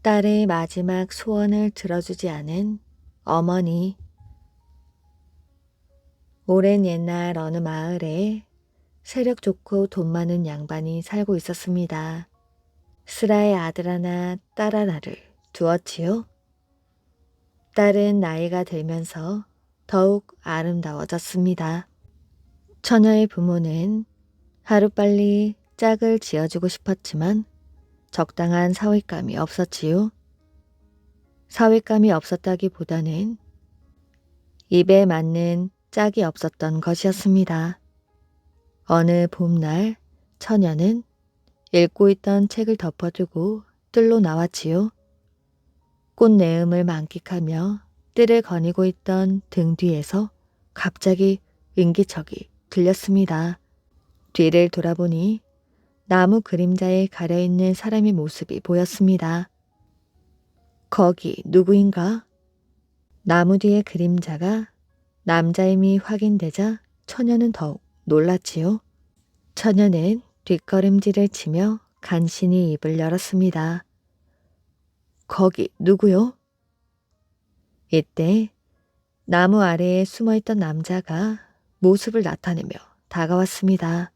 딸의 마지막 소원을 들어주지 않은 어머니. 오랜 옛날 어느 마을에 세력 좋고 돈 많은 양반이 살고 있었습니다. 슬아의 아들 하나, 딸 하나를 두었지요. 딸은 나이가 들면서 더욱 아름다워졌습니다. 처녀의 부모는 하루빨리 짝을 지어주고 싶었지만 적당한 사윗감이 없었지요. 사윗감이 없었다기보다는 입에 맞는 짝이 없었던 것이었습니다. 어느 봄날 처녀는 읽고 있던 책을 덮어두고 뜰로 나왔지요. 꽃내음을 만끽하며 뜰을 거니고 있던 등 뒤에서 갑자기 은기척이 들렸습니다. 뒤를 돌아보니 나무 그림자에 가려있는 사람의 모습이 보였습니다. 거기 누구인가? 나무 뒤의 그림자가 남자임이 확인되자 처녀는 더욱 놀랐지요. 처녀는 뒷걸음질을 치며 간신히 입을 열었습니다. 거기 누구요? 이때 나무 아래에 숨어있던 남자가 모습을 나타내며 다가왔습니다.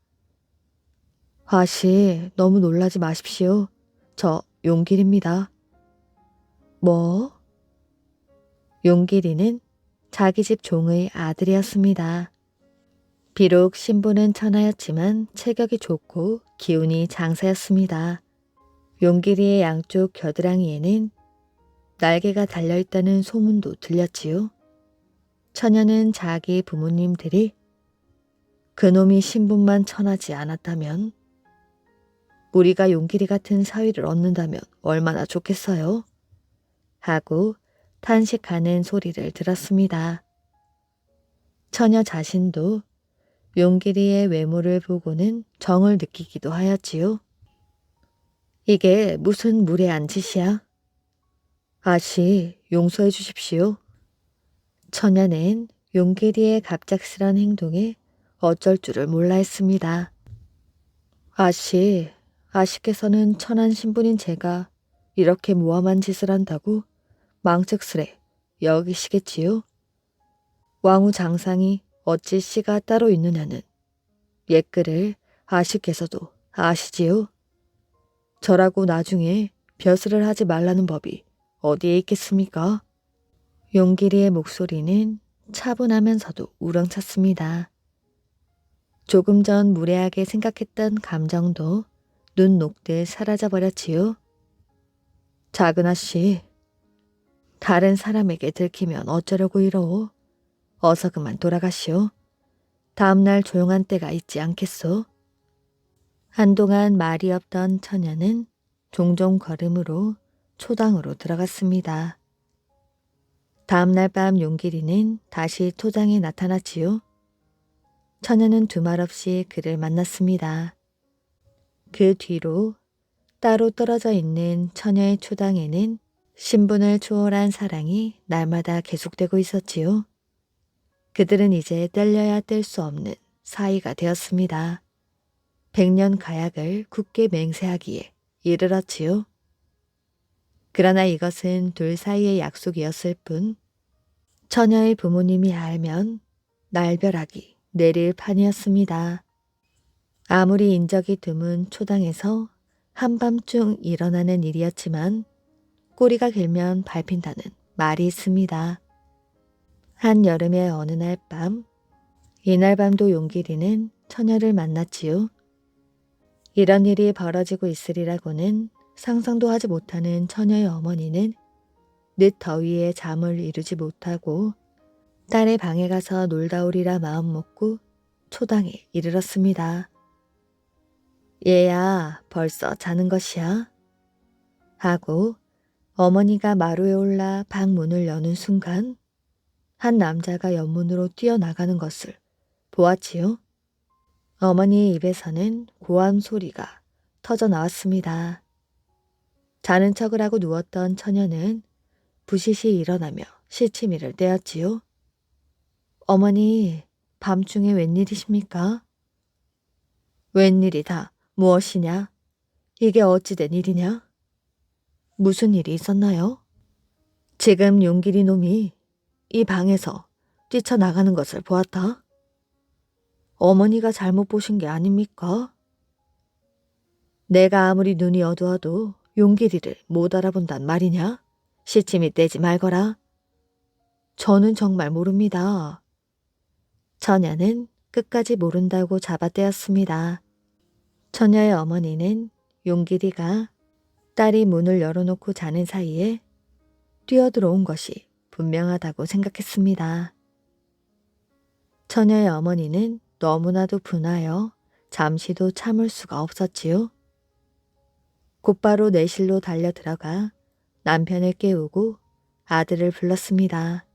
아씨, 너무 놀라지 마십시오. 저 용길입니다. 뭐? 용길이는 자기 집 종의 아들이었습니다. 비록 신부는 천하였지만 체격이 좋고 기운이 장사였습니다. 용길이의 양쪽 겨드랑이에는 날개가 달려있다는 소문도 들렸지요. 처녀는 자기 부모님들이 그놈이 신분만 천하지 않았다면 우리가 용길이 같은 사위를 얻는다면 얼마나 좋겠어요? 하고 탄식하는 소리를 들었습니다. 처녀 자신도 용길이의 외모를 보고는 정을 느끼기도 하였지요. 이게 무슨 무례한 짓이야? 아씨, 용서해 주십시오. 처녀는 용길이의 갑작스런 행동에 어쩔 줄을 몰라 했습니다. 아씨, 아씨께서는 천한 신분인 제가 이렇게 모함한 짓을 한다고 망측스레 여기시겠지요? 왕후 장상이 어찌 씨가 따로 있느냐는 옛글을 아씨께서도 아시지요? 저라고 나중에 벼슬을 하지 말라는 법이 어디에 있겠습니까? 용길이의 목소리는 차분하면서도 우렁찼습니다. 조금 전 무례하게 생각했던 감정도 눈 녹듯 사라져버렸지요. 작은 아씨, 다른 사람에게 들키면 어쩌려고 이러오? 어서 그만 돌아가시오. 다음날 조용한 때가 있지 않겠소? 한동안 말이 없던 처녀는 종종 걸음으로 초당으로 들어갔습니다. 다음날 밤 용길이는 다시 토장에 나타났지요. 처녀는 두말 없이 그를 만났습니다. 그 뒤로 따로 떨어져 있는 처녀의 초당에는 신분을 초월한 사랑이 날마다 계속되고 있었지요. 그들은 이제 뗄려야 뗄 수 없는 사이가 되었습니다. 100년 가약을 굳게 맹세하기에 이르렀지요. 그러나 이것은 둘 사이의 약속이었을 뿐 처녀의 부모님이 알면 날벼락이 내릴 판이었습니다. 아무리 인적이 드문 초당에서 한밤중 일어나는 일이었지만 꼬리가 길면 밟힌다는 말이 있습니다. 한여름의 어느 날 밤, 이날 밤도 용길이는 처녀를 만났지요. 이런 일이 벌어지고 있으리라고는 상상도 하지 못하는 처녀의 어머니는 늦 더위에 잠을 이루지 못하고 딸의 방에 가서 놀다 오리라 마음먹고 초당에 이르렀습니다. 얘야, 벌써 자는 것이야? 하고 어머니가 마루에 올라 방 문을 여는 순간 한 남자가 연문으로 뛰어나가는 것을 보았지요. 어머니의 입에서는 고함 소리가 터져 나왔습니다. 자는 척을 하고 누웠던 처녀는 부시시 일어나며 시치미를 떼었지요. 어머니, 밤중에 웬일이십니까? 웬일이다. 무엇이냐? 이게 어찌 된 일이냐? 무슨 일이 있었나요? 지금 용길이 놈이 이 방에서 뛰쳐나가는 것을 보았다. 어머니가 잘못 보신 게 아닙니까? 내가 아무리 눈이 어두워도 용길이를 못 알아본단 말이냐? 시침이 떼지 말거라. 저는 정말 모릅니다. 처녀는 끝까지 모른다고 잡아떼었습니다. 처녀의 어머니는 용길이가 딸이 문을 열어놓고 자는 사이에 뛰어들어온 것이 분명하다고 생각했습니다. 처녀의 어머니는 너무나도 분하여 잠시도 참을 수가 없었지요. 곧바로 내실로 달려 들어가 남편을 깨우고 아들을 불렀습니다.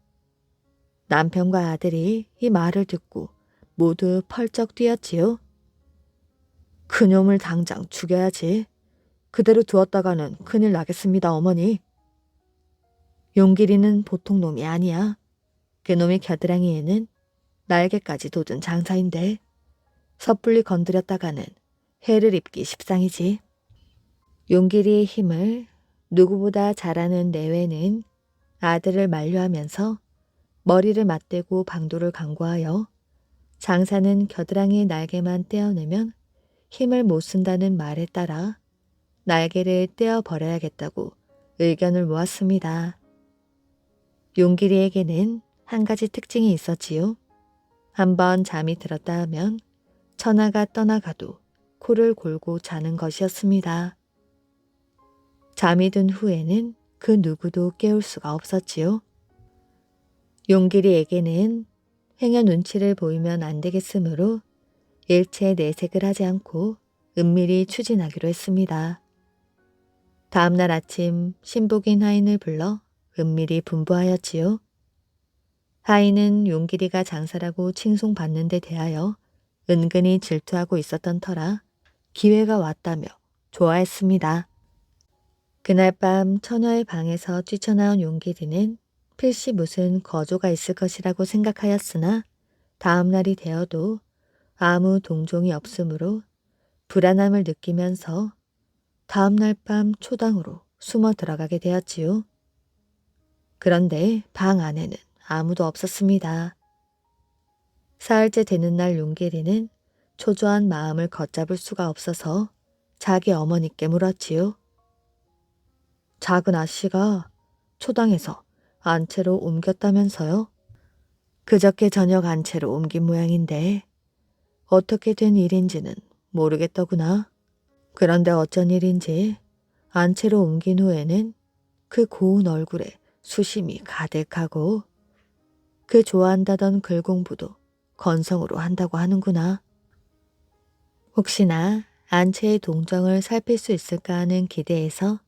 남편과 아들이 이 말을 듣고 모두 펄쩍 뛰었지요. 그놈을 당장 죽여야지. 그대로 두었다가는 큰일 나겠습니다, 어머니. 용길이는 보통 놈이 아니야. 그놈의 겨드랑이에는 날개까지 돋은 장사인데 섣불리 건드렸다가는 해를 입기 십상이지. 용길이의 힘을 누구보다 잘 아는 내외는 아들을 만류하면서 머리를 맞대고 방도를 강구하여 장사는 겨드랑이의 날개만 떼어내면 힘을 못 쓴다는 말에 따라 날개를 떼어버려야겠다고 의견을 모았습니다. 용길이에게는 한 가지 특징이 있었지요. 한번 잠이 들었다 하면 천하가 떠나가도 코를 골고 자는 것이었습니다. 잠이 든 후에는 그 누구도 깨울 수가 없었지요. 용길이에게는 행여 눈치를 보이면 안 되겠으므로 일체 내색을 하지 않고 은밀히 추진하기로 했습니다. 다음날 아침 신복인 하인을 불러 은밀히 분부하였지요. 하인은 용길이가 장사라고 칭송받는 데 대하여 은근히 질투하고 있었던 터라 기회가 왔다며 좋아했습니다. 그날 밤 처녀의 방에서 뛰쳐나온 용길이는 필시 무슨 거조가 있을 것이라고 생각하였으나 다음 날이 되어도 아무 동종이 없으므로 불안함을 느끼면서 다음 날 밤 초당으로 숨어 들어가게 되었지요. 그런데 방 안에는 아무도 없었습니다. 사흘째 되는 날 용길이는 초조한 마음을 걷잡을 수가 없어서 자기 어머니께 물었지요. 작은 아씨가 초당에서 안채로 옮겼다면서요? 그저께 저녁 안채로 옮긴 모양인데 어떻게 된 일인지는 모르겠더구나. 그런데 어쩐 일인지 안채로 옮긴 후에는 그 고운 얼굴에 수심이 가득하고 그 좋아한다던 글 공부도 건성으로 한다고 하는구나. 혹시나 안채의 동정을 살필 수 있을까 하는 기대에서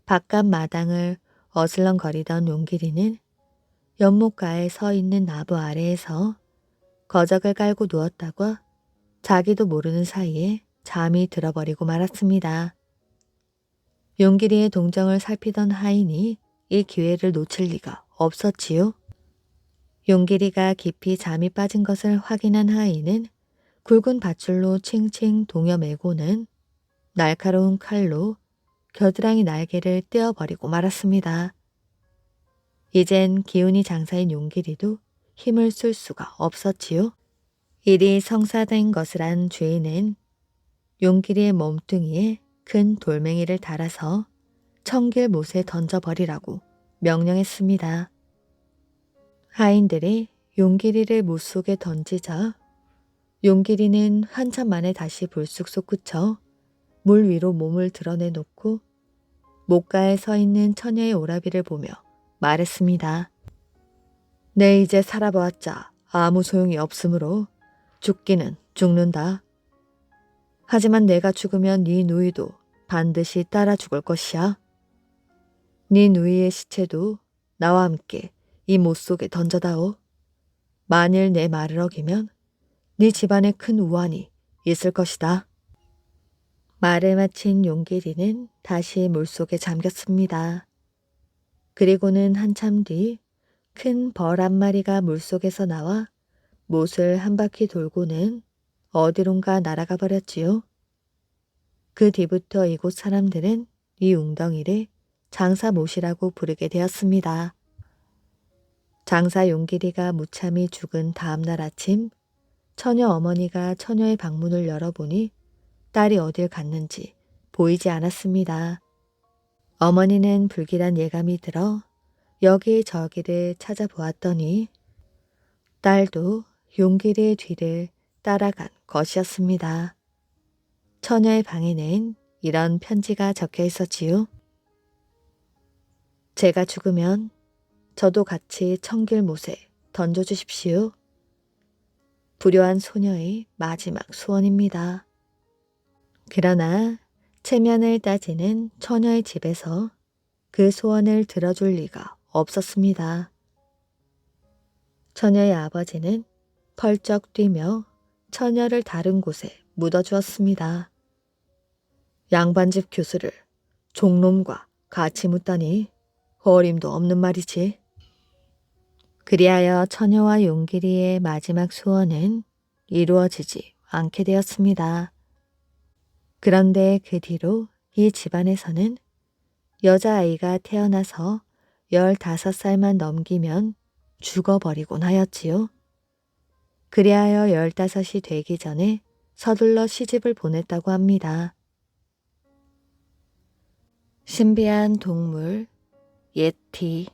바깥 마당을 어슬렁거리던 용길이는 연못가에 서 있는 나무 아래에서 거적을 깔고 누웠다가 자기도 모르는 사이에 잠이 들어버리고 말았습니다. 용길이의 동정을 살피던 하인이 이 기회를 놓칠 리가 없었지요. 용길이가 깊이 잠이 빠진 것을 확인한 하인은 굵은 밧줄로 칭칭 동여매고는 날카로운 칼로 겨드랑이 날개를 떼어버리고 말았습니다. 이젠 기운이 장사인 용길이도 힘을 쓸 수가 없었지요. 일이 성사된 것을 안 죄인은 용길이의 몸뚱이에 큰 돌멩이를 달아서 청길 못에 던져버리라고 명령했습니다. 하인들이 용길이를 못 속에 던지자 용길이는 한참 만에 다시 불쑥 솟구쳐 물 위로 몸을 드러내놓고 목가에 서 있는 처녀의 오라비를 보며 말했습니다. 내 이제 살아보았자 아무 소용이 없으므로 죽기는 죽는다. 하지만 내가 죽으면 네 누이도 반드시 따라 죽을 것이야. 네 누이의 시체도 나와 함께 이 못 속에 던져다오. 만일 내 말을 어기면 네 집안에 큰 우환이 있을 것이다. 말을 마친 용길이는 다시 물속에 잠겼습니다. 그리고는 한참 뒤 큰 벌 한 마리가 물속에서 나와 못을 한 바퀴 돌고는 어디론가 날아가 버렸지요. 그 뒤부터 이곳 사람들은 이 웅덩이를 장사 못이라고 부르게 되었습니다. 장사 용길이가 무참히 죽은 다음 날 아침 처녀 어머니가 처녀의 방문을 열어보니 딸이 어딜 갔는지 보이지 않았습니다. 어머니는 불길한 예감이 들어 여기저기를 찾아보았더니 딸도 용길이의 뒤를 따라간 것이었습니다. 처녀의 방에는 이런 편지가 적혀 있었지요. 제가 죽으면 저도 같이 청길못에 던져주십시오. 불효한 소녀의 마지막 소원입니다. 그러나 체면을 따지는 처녀의 집에서 그 소원을 들어줄 리가 없었습니다. 처녀의 아버지는 펄쩍 뛰며 처녀를 다른 곳에 묻어주었습니다. 양반집 교수를 종놈과 같이 묻다니 어림도 없는 말이지. 그리하여 처녀와 용길이의 마지막 소원은 이루어지지 않게 되었습니다. 그런데 그 뒤로 이 집안에서는 여자아이가 태어나서 15살만 넘기면 죽어버리곤 하였지요. 그리하여 15이 되기 전에 서둘러 시집을 보냈다고 합니다. 신비한 동물 예티.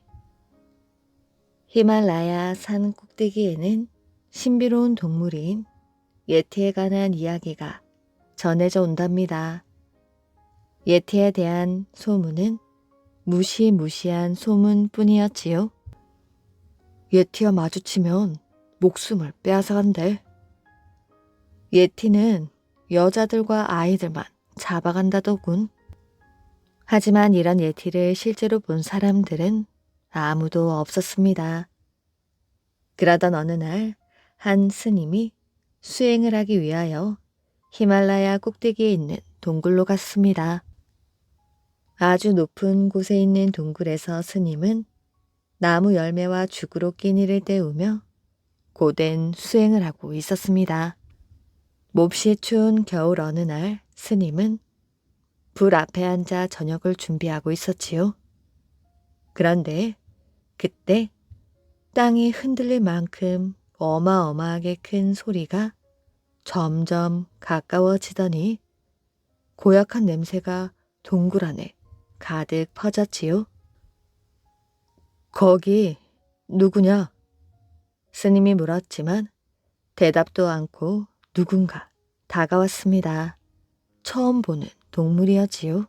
히말라야 산 꼭대기에는 신비로운 동물인 예티에 관한 이야기가 전해져 온답니다. 예티에 대한 소문은 무시무시한 소문뿐이었지요. 예티와 마주치면 목숨을 빼앗아간대. 예티는 여자들과 아이들만 잡아간다더군. 하지만 이런 예티를 실제로 본 사람들은 아무도 없었습니다. 그러던 어느 날 한 스님이 수행을 하기 위하여 히말라야 꼭대기에 있는 동굴로 갔습니다. 아주 높은 곳에 있는 동굴에서 스님은 나무 열매와 죽으로 끼니를 때우며 고된 수행을 하고 있었습니다. 몹시 추운 겨울 어느 날 스님은 불 앞에 앉아 저녁을 준비하고 있었지요. 그런데 그때 땅이 흔들릴 만큼 어마어마하게 큰 소리가 점점 가까워지더니 고약한 냄새가 동굴 안에 가득 퍼졌지요. 거기 누구냐? 스님이 물었지만 대답도 않고 누군가 다가왔습니다. 처음 보는 동물이었지요.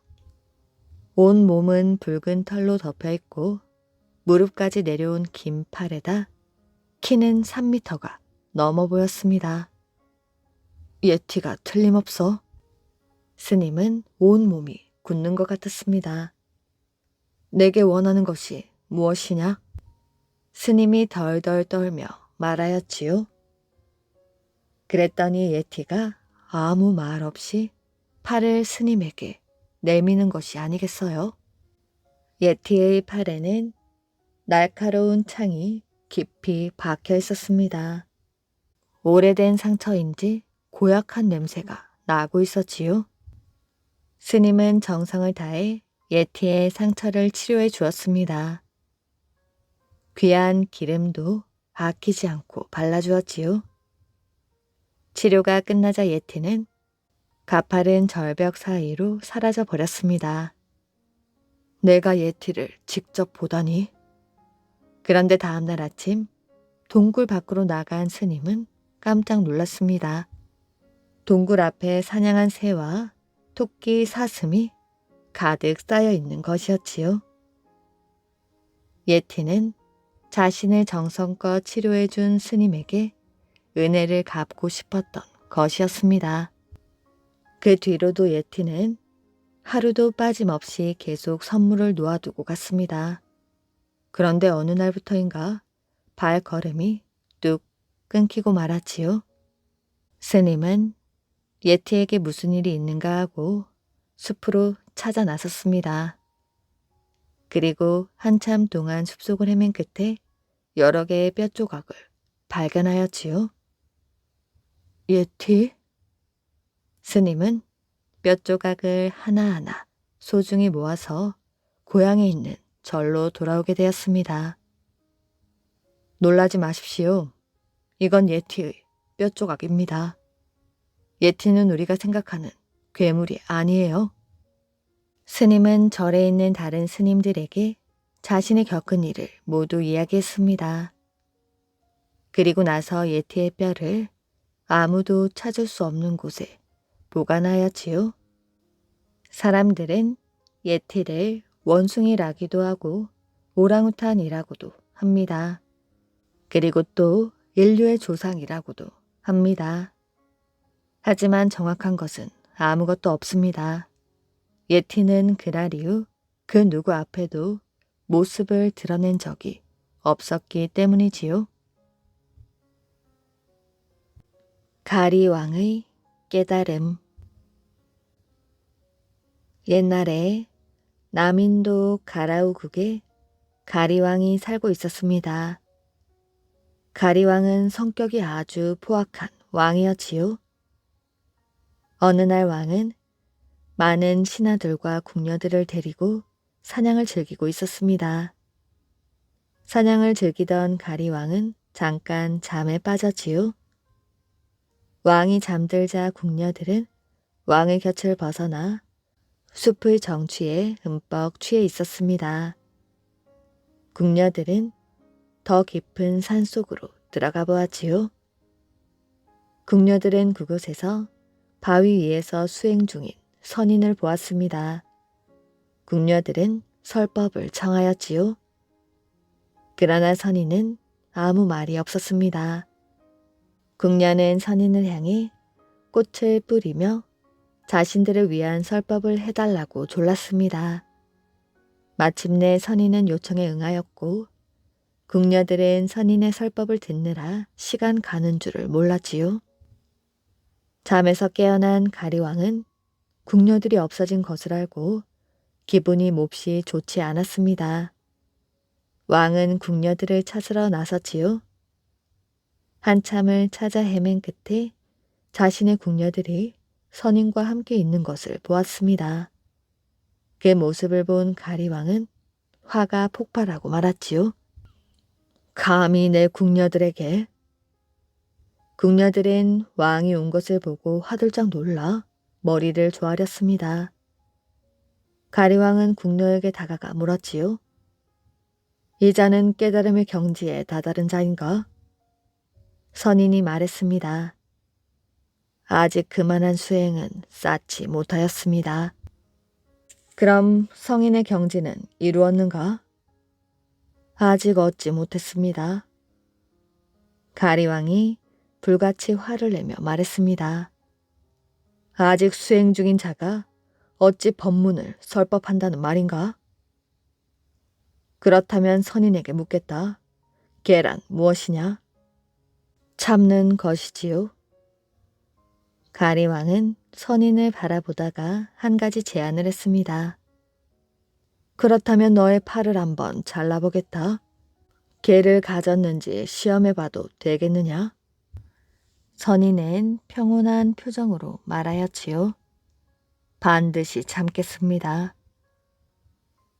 온 몸은 붉은 털로 덮여있고 무릎까지 내려온 긴 팔에다 키는 3미터가 넘어 보였습니다. 예티가 틀림없어. 스님은 온 몸이 굳는 것 같았습니다. 내게 원하는 것이 무엇이냐? 스님이 덜덜 떨며 말하였지요. 그랬더니 예티가 아무 말 없이 팔을 스님에게 내미는 것이 아니겠어요? 예티의 팔에는 날카로운 창이 깊이 박혀 있었습니다. 오래된 상처인지 고약한 냄새가 나고 있었지요. 스님은 정성을 다해 예티의 상처를 치료해 주었습니다. 귀한 기름도 아끼지 않고 발라주었지요. 치료가 끝나자 예티는 가파른 절벽 사이로 사라져 버렸습니다. 내가 예티를 직접 보다니. 그런데 다음날 아침 동굴 밖으로 나간 스님은 깜짝 놀랐습니다. 동굴 앞에 사냥한 새와 토끼 사슴이 가득 쌓여 있는 것이었지요. 예티는 자신을 정성껏 치료해 준 스님에게 은혜를 갚고 싶었던 것이었습니다. 그 뒤로도 예티는 하루도 빠짐없이 계속 선물을 놓아두고 갔습니다. 그런데 어느 날부터인가 발걸음이 뚝 끊기고 말았지요. 스님은 예티에게 무슨 일이 있는가 하고 숲으로 찾아 나섰습니다. 그리고 한참 동안 숲속을 헤맨 끝에 여러 개의 뼈 조각을 발견하였지요. 예티? 스님은 뼈 조각을 하나하나 소중히 모아서 고향에 있는 절로 돌아오게 되었습니다. 놀라지 마십시오. 이건 예티의 뼈 조각입니다. 예티는 우리가 생각하는 괴물이 아니에요. 스님은 절에 있는 다른 스님들에게 자신이 겪은 일을 모두 이야기했습니다. 그리고 나서 예티의 뼈를 아무도 찾을 수 없는 곳에 보관하였지요. 사람들은 예티를 원숭이라기도 하고 오랑우탄이라고도 합니다. 그리고 또 인류의 조상이라고도 합니다. 하지만 정확한 것은 아무것도 없습니다. 예티는 그날 이후 그 누구 앞에도 모습을 드러낸 적이 없었기 때문이지요. 가리왕의 깨달음. 옛날에 남인도 가라우국에 가리왕이 살고 있었습니다. 가리왕은 성격이 아주 포악한 왕이었지요. 어느 날 왕은 많은 신하들과 궁녀들을 데리고 사냥을 즐기고 있었습니다. 사냥을 즐기던 가리왕은 잠깐 잠에 빠졌지요. 왕이 잠들자 궁녀들은 왕의 곁을 벗어나 숲의 정취에 흠뻑 취해 있었습니다. 궁녀들은 더 깊은 산속으로 들어가 보았지요. 궁녀들은 그곳에서 바위 위에서 수행 중인 선인을 보았습니다. 궁녀들은 설법을 청하였지요. 그러나 선인은 아무 말이 없었습니다. 궁녀는 선인을 향해 꽃을 뿌리며 자신들을 위한 설법을 해달라고 졸랐습니다. 마침내 선인은 요청에 응하였고 궁녀들은 선인의 설법을 듣느라 시간 가는 줄을 몰랐지요. 잠에서 깨어난 가리왕은 궁녀들이 없어진 것을 알고 기분이 몹시 좋지 않았습니다. 왕은 궁녀들을 찾으러 나섰지요. 한참을 찾아 헤맨 끝에 자신의 궁녀들이 선인과 함께 있는 것을 보았습니다. 그 모습을 본 가리왕은 화가 폭발하고 말았지요. 감히 내 궁녀들에게. 궁녀들은 왕이 온 것을 보고 화들짝 놀라 머리를 조아렸습니다. 가리왕은 궁녀에게 다가가 물었지요. 이 자는 깨달음의 경지에 다다른 자인가? 선인이 말했습니다. 아직 그만한 수행은 쌓지 못하였습니다. 그럼 성인의 경지는 이루었는가? 아직 얻지 못했습니다. 가리왕이 불같이 화를 내며 말했습니다. 아직 수행 중인 자가 어찌 법문을 설법한다는 말인가? 그렇다면 선인에게 묻겠다. 계란 무엇이냐? 참는 것이지요. 가리왕은 선인을 바라보다가 한 가지 제안을 했습니다. 그렇다면 너의 팔을 한번 잘라보겠다. 개를 가졌는지 시험해봐도 되겠느냐? 선인은 평온한 표정으로 말하였지요. 반드시 참겠습니다.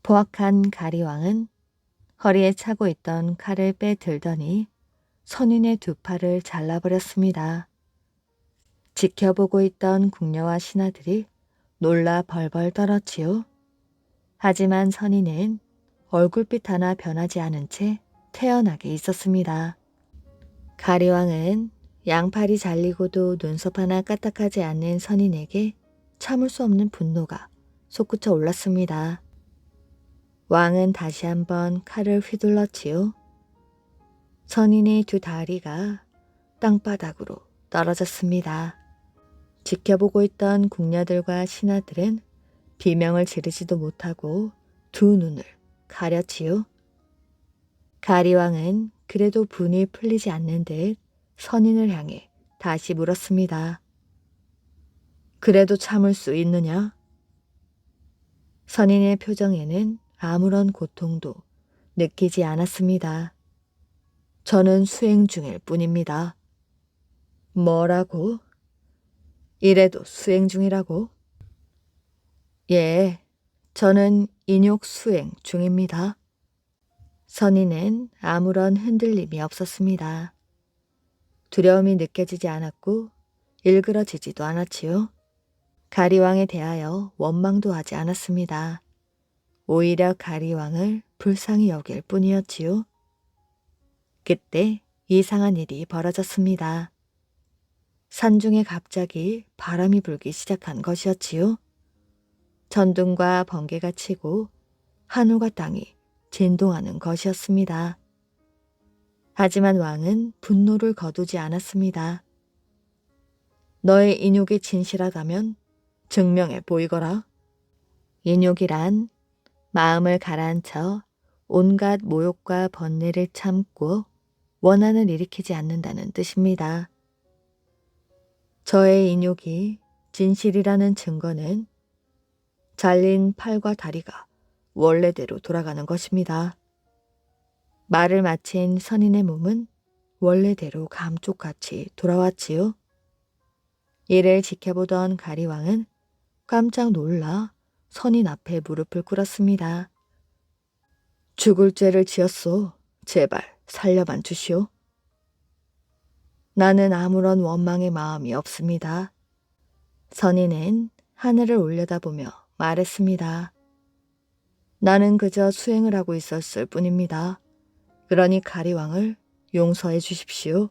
포악한 가리왕은 허리에 차고 있던 칼을 빼들더니 선인의 두 팔을 잘라버렸습니다. 지켜보고 있던 궁녀와 신하들이 놀라 벌벌 떨었지요. 하지만 선인은 얼굴빛 하나 변하지 않은 채 태연하게 있었습니다. 가리왕은 양팔이 잘리고도 눈썹 하나 까딱하지 않는 선인에게 참을 수 없는 분노가 솟구쳐 올랐습니다. 왕은 다시 한번 칼을 휘둘렀지요. 선인의 두 다리가 땅바닥으로 떨어졌습니다. 지켜보고 있던 궁녀들과 신하들은 비명을 지르지도 못하고 두 눈을 가렸지요. 가리왕은 그래도 분이 풀리지 않는 듯 선인을 향해 다시 물었습니다. 그래도 참을 수 있느냐? 선인의 표정에는 아무런 고통도 느끼지 않았습니다. 저는 수행 중일 뿐입니다. 뭐라고? 이래도 수행 중이라고? 예, 저는 인욕 수행 중입니다. 선인은 아무런 흔들림이 없었습니다. 두려움이 느껴지지 않았고 일그러지지도 않았지요. 가리왕에 대하여 원망도 하지 않았습니다. 오히려 가리왕을 불쌍히 여길 뿐이었지요. 그때 이상한 일이 벌어졌습니다. 산중에 갑자기 바람이 불기 시작한 것이었지요. 전등과 번개가 치고 하늘과 땅이 진동하는 것이었습니다. 하지만 왕은 분노를 거두지 않았습니다. 너의 인욕이 진실하다면 증명해 보이거라. 인욕이란 마음을 가라앉혀 온갖 모욕과 번뇌를 참고 원한을 일으키지 않는다는 뜻입니다. 저의 인욕이 진실이라는 증거는 잘린 팔과 다리가 원래대로 돌아가는 것입니다. 말을 마친 선인의 몸은 원래대로 감쪽같이 돌아왔지요. 이를 지켜보던 가리왕은 깜짝 놀라 선인 앞에 무릎을 꿇었습니다. 죽을 죄를 지었소. 제발 살려만 주시오. 나는 아무런 원망의 마음이 없습니다. 선인은 하늘을 올려다보며 말했습니다. 나는 그저 수행을 하고 있었을 뿐입니다. 그러니 가리왕을 용서해 주십시오.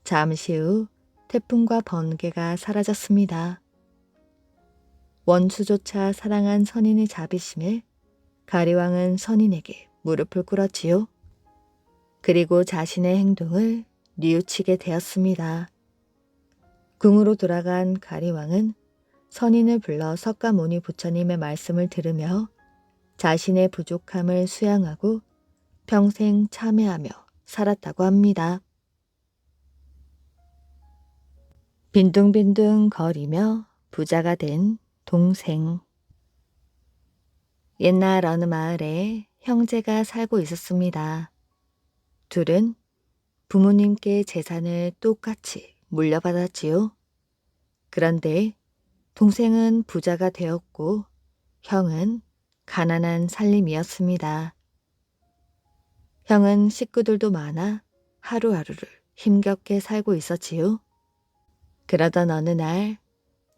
잠시 후 태풍과 번개가 사라졌습니다. 원수조차 사랑한 선인의 자비심에 가리왕은 선인에게 무릎을 꿇었지요. 그리고 자신의 행동을 뉘우치게 되었습니다. 궁으로 돌아간 가리왕은 선인을 불러 석가모니 부처님의 말씀을 들으며 자신의 부족함을 수양하고 평생 참회하며 살았다고 합니다. 빈둥빈둥 거리며 부자가 된 동생. 옛날 어느 마을에 형제가 살고 있었습니다. 둘은 부모님께 재산을 똑같이 물려받았지요. 그런데 동생은 부자가 되었고 형은 가난한 살림이었습니다. 형은 식구들도 많아 하루하루를 힘겹게 살고 있었지요. 그러던 어느 날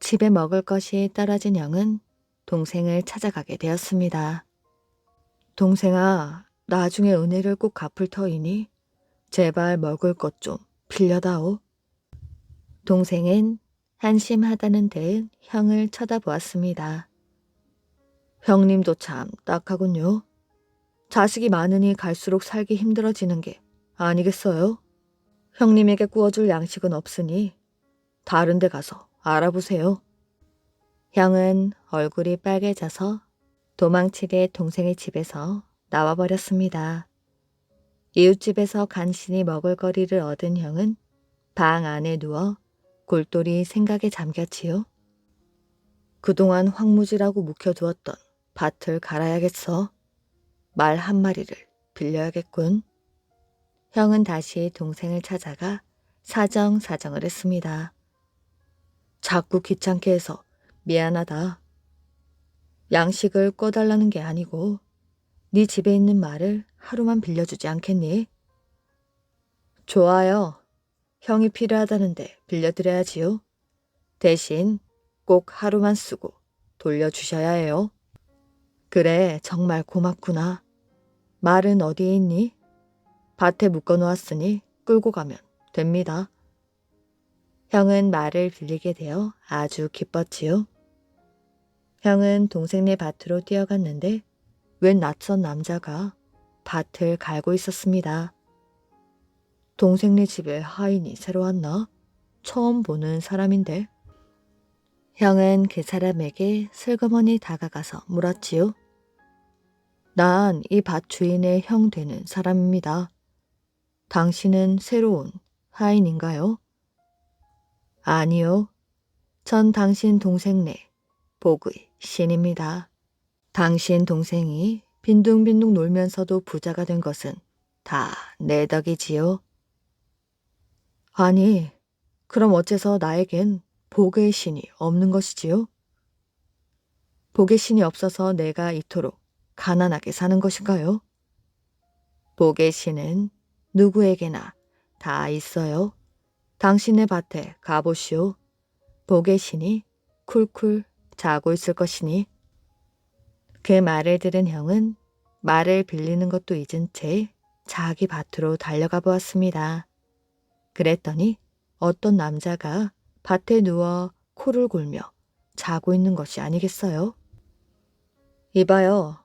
집에 먹을 것이 떨어진 형은 동생을 찾아가게 되었습니다. 동생아, 나중에 은혜를 꼭 갚을 터이니 제발 먹을 것 좀 빌려다오. 동생은 한심하다는 듯 형을 쳐다보았습니다. 형님도 참 딱하군요. 자식이 많으니 갈수록 살기 힘들어지는 게 아니겠어요? 형님에게 구워줄 양식은 없으니 다른 데 가서 알아보세요. 형은 얼굴이 빨개져서 도망치게 동생의 집에서 나와버렸습니다. 이웃집에서 간신히 먹을거리를 얻은 형은 방 안에 누워 골똘히 생각에 잠겼지요. 그동안 황무지라고 묵혀두었던 밭을 갈아야겠어. 말 한 마리를 빌려야겠군. 형은 다시 동생을 찾아가 사정사정을 했습니다. 자꾸 귀찮게 해서 미안하다. 양식을 꺼달라는 게 아니고 네 집에 있는 말을 하루만 빌려주지 않겠니? 좋아요. 형이 필요하다는데 빌려드려야지요. 대신 꼭 하루만 쓰고 돌려주셔야 해요. 그래, 정말 고맙구나. 말은 어디에 있니? 밭에 묶어놓았으니 끌고 가면 됩니다. 형은 말을 빌리게 되어 아주 기뻤지요. 형은 동생네 밭으로 뛰어갔는데 웬 낯선 남자가 밭을 갈고 있었습니다. 동생네 집에 하인이 새로 왔나? 처음 보는 사람인데. 형은 그 사람에게 슬그머니 다가가서 물었지요. 난 이 밭 주인의 형 되는 사람입니다. 당신은 새로운 하인인가요? 아니요. 전 당신 동생네 복의 신입니다. 당신 동생이 빈둥빈둥 놀면서도 부자가 된 것은 다 내 덕이지요. 아니, 그럼 어째서 나에겐 복의 신이 없는 것이지요? 복의 신이 없어서 내가 이토록 가난하게 사는 것인가요? 복의 신은 누구에게나 다 있어요. 당신의 밭에 가보시오. 복의 신이 쿨쿨 자고 있을 것이니. 그 말을 들은 형은 말을 빌리는 것도 잊은 채 자기 밭으로 달려가 보았습니다. 그랬더니 어떤 남자가 밭에 누워 코를 골며 자고 있는 것이 아니겠어요? 이봐요.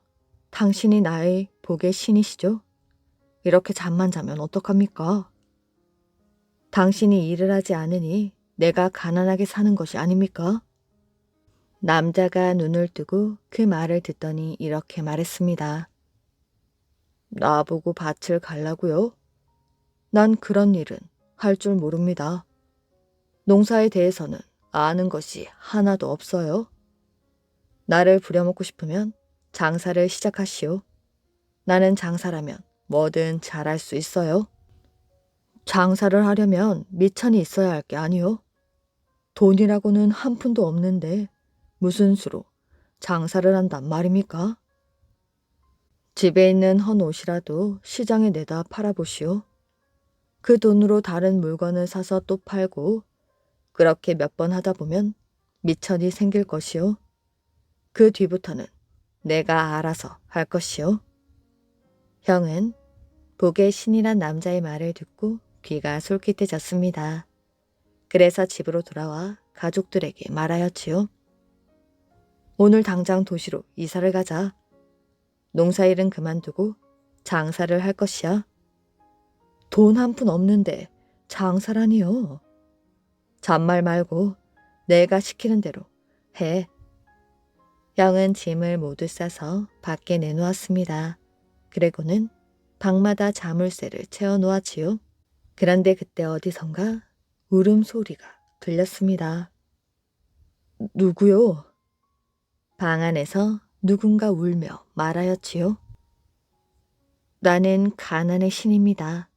당신이 나의 복의 신이시죠? 이렇게 잠만 자면 어떡합니까? 당신이 일을 하지 않으니 내가 가난하게 사는 것이 아닙니까? 남자가 눈을 뜨고 그 말을 듣더니 이렇게 말했습니다. 나보고 밭을 갈라고요? 난 그런 일은 할 줄 모릅니다. 농사에 대해서는 아는 것이 하나도 없어요. 나를 부려먹고 싶으면 장사를 시작하시오. 나는 장사라면 뭐든 잘할 수 있어요. 장사를 하려면 미천이 있어야 할 게 아니오. 돈이라고는 한 푼도 없는데 무슨 수로 장사를 한단 말입니까? 집에 있는 헌 옷이라도 시장에 내다 팔아보시오. 그 돈으로 다른 물건을 사서 또 팔고 그렇게 몇 번 하다 보면 미천이 생길 것이오. 그 뒤부터는 내가 알아서 할 것이오. 형은 복의 신이란 남자의 말을 듣고 귀가 솔깃해졌습니다. 그래서 집으로 돌아와 가족들에게 말하였지요. 오늘 당장 도시로 이사를 가자. 농사일은 그만두고 장사를 할 것이야. 돈 한 푼 없는데 장사라니요. 잔말 말고 내가 시키는 대로 해. 형은 짐을 모두 싸서 밖에 내놓았습니다. 그리고는 방마다 자물쇠를 채워놓았지요. 그런데 그때 어디선가 울음소리가 들렸습니다. 누구요? 방 안에서 누군가 울며 말하였지요. 나는 가난의 신입니다.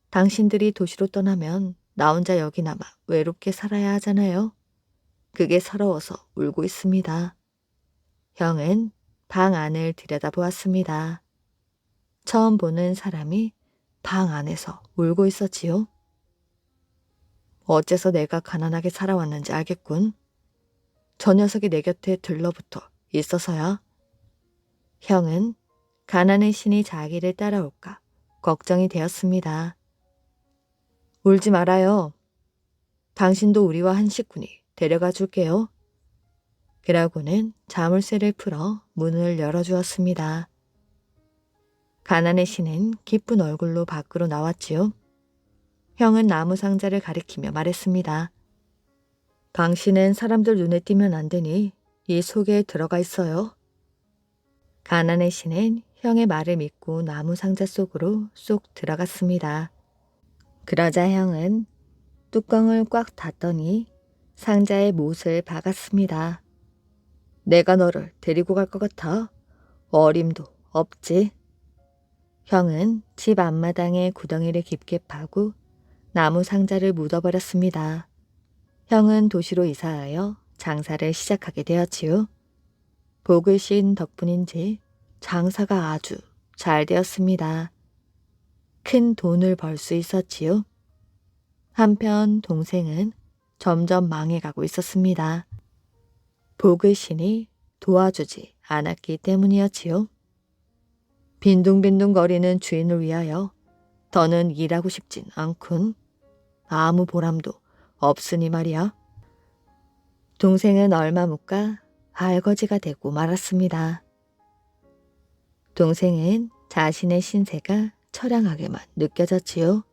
당신들이 도시로 떠나면 나 혼자 여기 남아 외롭게 살아야 하잖아요. 그게 서러워서 울고 있습니다. 형은 방 안을 들여다보았습니다. 처음 보는 사람이 방 안에서 울고 있었지요. 어째서 내가 가난하게 살아왔는지 알겠군. 저 녀석이 내 곁에 들러붙어 있어서야. 형은 가난의 신이 자기를 따라올까 걱정이 되었습니다. 울지 말아요. 당신도 우리와 한 식구니 데려가 줄게요. 그러고는 자물쇠를 풀어 문을 열어주었습니다. 가난의 신은 기쁜 얼굴로 밖으로 나왔지요. 형은 나무 상자를 가리키며 말했습니다. 당신은 사람들 눈에 띄면 안 되니 이 속에 들어가 있어요. 가난의 신은 형의 말을 믿고 나무 상자 속으로 쏙 들어갔습니다. 그러자 형은 뚜껑을 꽉 닫더니 상자에 못을 박았습니다. 내가 너를 데리고 갈 것 같아. 어림도 없지. 형은 집 앞마당에 구덩이를 깊게 파고 나무 상자를 묻어버렸습니다. 형은 도시로 이사하여 장사를 시작하게 되었지요. 복을 신 덕분인지 장사가 아주 잘 되었습니다. 큰 돈을 벌 수 있었지요. 한편 동생은 점점 망해가고 있었습니다. 복의 신이 도와주지 않았기 때문이었지요. 빈둥빈둥거리는 주인을 위하여 더는 일하고 싶진 않군. 아무 보람도 없으니 말이야. 동생은 얼마 못 가 알거지가 되고 말았습니다. 동생은 자신의 신세가 처량하게만 느껴졌지요.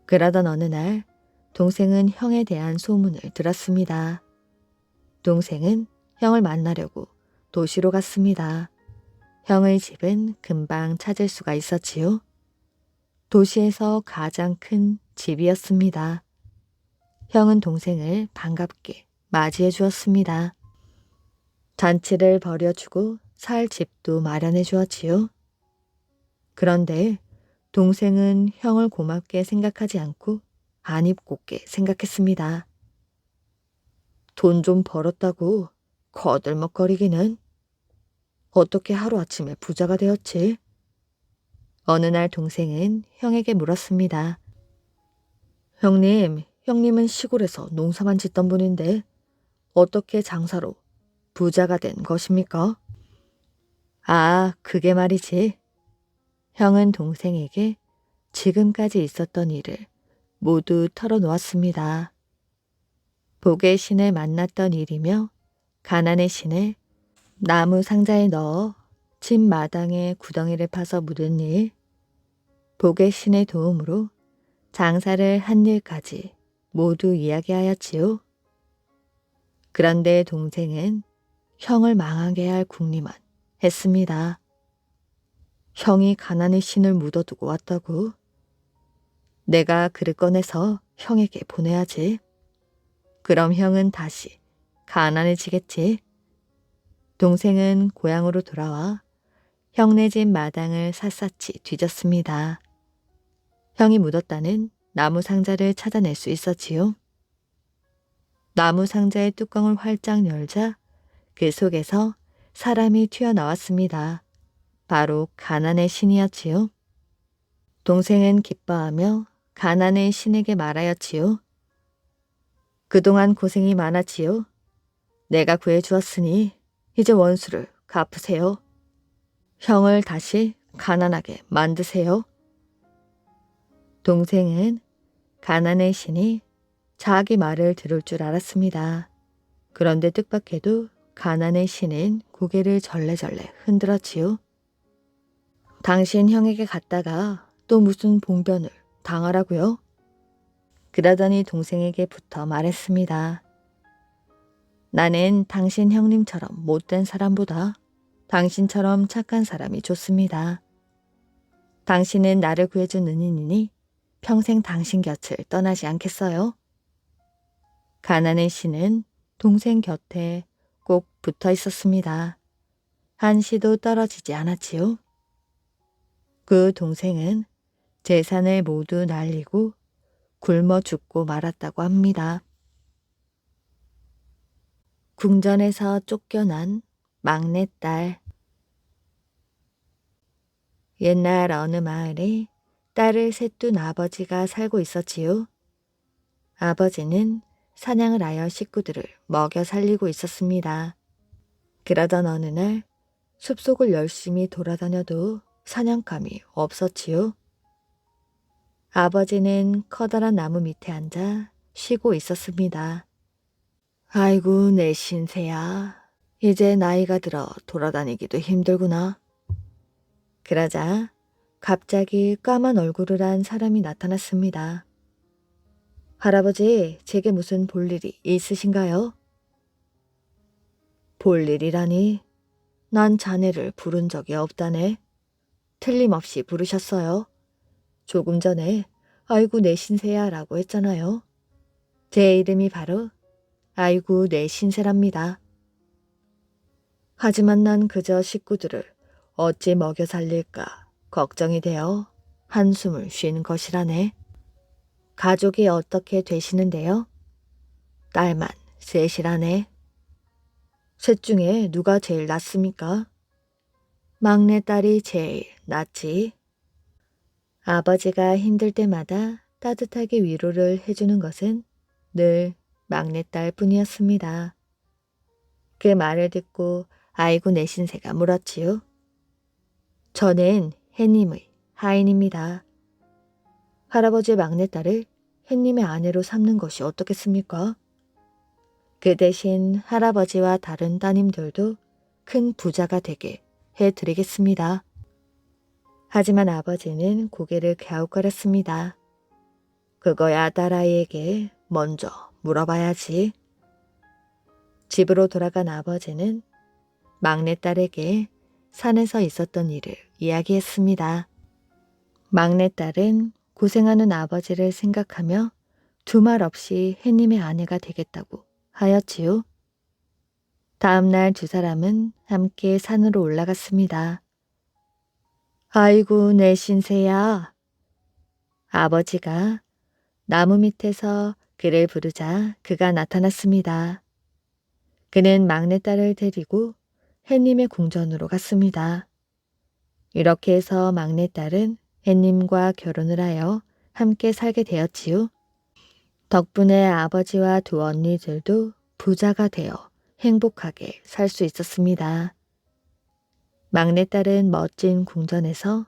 그러던 어느 날 동생은 형에 대한 소문을 들었습니다. 동생은 형을 만나려고 도시로 갔습니다. 형의 집은 금방 찾을 수가 있었지요. 도시에서 가장 큰 집이었습니다. 형은 동생을 반갑게 맞이해 주었습니다. 잔치를 벌여주고 살 집도 마련해 주었지요. 그런데 동생은 형을 고맙게 생각하지 않고 안입 곱게 생각했습니다. 돈 좀 벌었다고 거들먹거리기는. 어떻게 하루아침에 부자가 되었지? 어느 날 동생은 형에게 물었습니다. 형님은 시골에서 농사만 짓던 분인데 어떻게 장사로 부자가 된 것입니까? 아, 그게 말이지. 형은 동생에게 지금까지 있었던 일을 모두 털어놓았습니다. 복의 신을 만났던 일이며 가난의 신을 나무 상자에 넣어 집 마당에 구덩이를 파서 묻은 일, 복의 신의 도움으로 장사를 한 일까지 모두 이야기하였지요. 그런데 동생은 형을 망하게 할 궁리만 했습니다. 형이 가난의 신을 묻어두고 왔다고. 내가 그를 꺼내서 형에게 보내야지. 그럼 형은 다시 가난해지겠지. 동생은 고향으로 돌아와 형네 집 마당을 샅샅이 뒤졌습니다. 형이 묻었다는 나무 상자를 찾아낼 수 있었지요. 나무 상자의 뚜껑을 활짝 열자 그 속에서 사람이 튀어나왔습니다. 바로 가난의 신이었지요. 동생은 기뻐하며 가난의 신에게 말하였지요. 그동안 고생이 많았지요. 내가 구해주었으니 이제 원수를 갚으세요. 형을 다시 가난하게 만드세요. 동생은 가난의 신이 자기 말을 들을 줄 알았습니다. 그런데 뜻밖에도 가난의 신은 고개를 절레절레 흔들었지요. 당신 형에게 갔다가 또 무슨 봉변을 당하라고요? 그러더니 동생에게 붙어 말했습니다. 나는 당신 형님처럼 못된 사람보다 당신처럼 착한 사람이 좋습니다. 당신은 나를 구해준 은인이니 평생 당신 곁을 떠나지 않겠어요? 가난의 신은 동생 곁에 꼭 붙어 있었습니다. 한시도 떨어지지 않았지요. 그 동생은 재산을 모두 날리고 굶어 죽고 말았다고 합니다. 궁전에서 쫓겨난 막내딸. 옛날 어느 마을에 딸을 셋 둔 아버지가 살고 있었지요. 아버지는 사냥을 하여 식구들을 먹여 살리고 있었습니다. 그러던 어느 날 숲속을 열심히 돌아다녀도 사냥감이 없었지요. 아버지는 커다란 나무 밑에 앉아 쉬고 있었습니다. 아이고 내 신세야. 이제 나이가 들어 돌아다니기도 힘들구나. 그러자 갑자기 까만 얼굴을 한 사람이 나타났습니다. 할아버지, 제게 무슨 볼일이 있으신가요? 볼일이라니? 난 자네를 부른 적이 없다네. 틀림없이 부르셨어요. 조금 전에 아이고 내 신세야 라고 했잖아요. 제 이름이 바로 아이고 내 신세랍니다. 하지만 난 그저 식구들을 어찌 먹여 살릴까 걱정이 되어 한숨을 쉰 것이라네. 가족이 어떻게 되시는데요? 딸만 셋이라네. 셋 중에 누가 제일 낫습니까? 막내딸이 제일 낫지. 아버지가 힘들 때마다 따뜻하게 위로를 해주는 것은 늘 막내딸 뿐이었습니다. 그 말을 듣고 아이고 내 신세가 물었지요. 저는 햇님의 하인입니다. 할아버지의 막내딸을 햇님의 아내로 삼는 것이 어떻겠습니까? 그 대신 할아버지와 다른 따님들도 큰 부자가 되게 해드리겠습니다. 하지만 아버지는 고개를 갸웃거렸습니다. 그거야 딸아이에게 먼저 물어봐야지. 집으로 돌아간 아버지는 막내딸에게 산에서 있었던 일을 이야기했습니다. 막내딸은 고생하는 아버지를 생각하며 두말 없이 햇님의 아내가 되겠다고 하였지요. 다음 날 두 사람은 함께 산으로 올라갔습니다. 아이고 내 신세야. 아버지가 나무 밑에서 그를 부르자 그가 나타났습니다. 그는 막내딸을 데리고 햇님의 궁전으로 갔습니다. 이렇게 해서 막내딸은 햇님과 결혼을 하여 함께 살게 되었지요. 덕분에 아버지와 두 언니들도 부자가 되어 행복하게 살 수 있었습니다. 막내딸은 멋진 궁전에서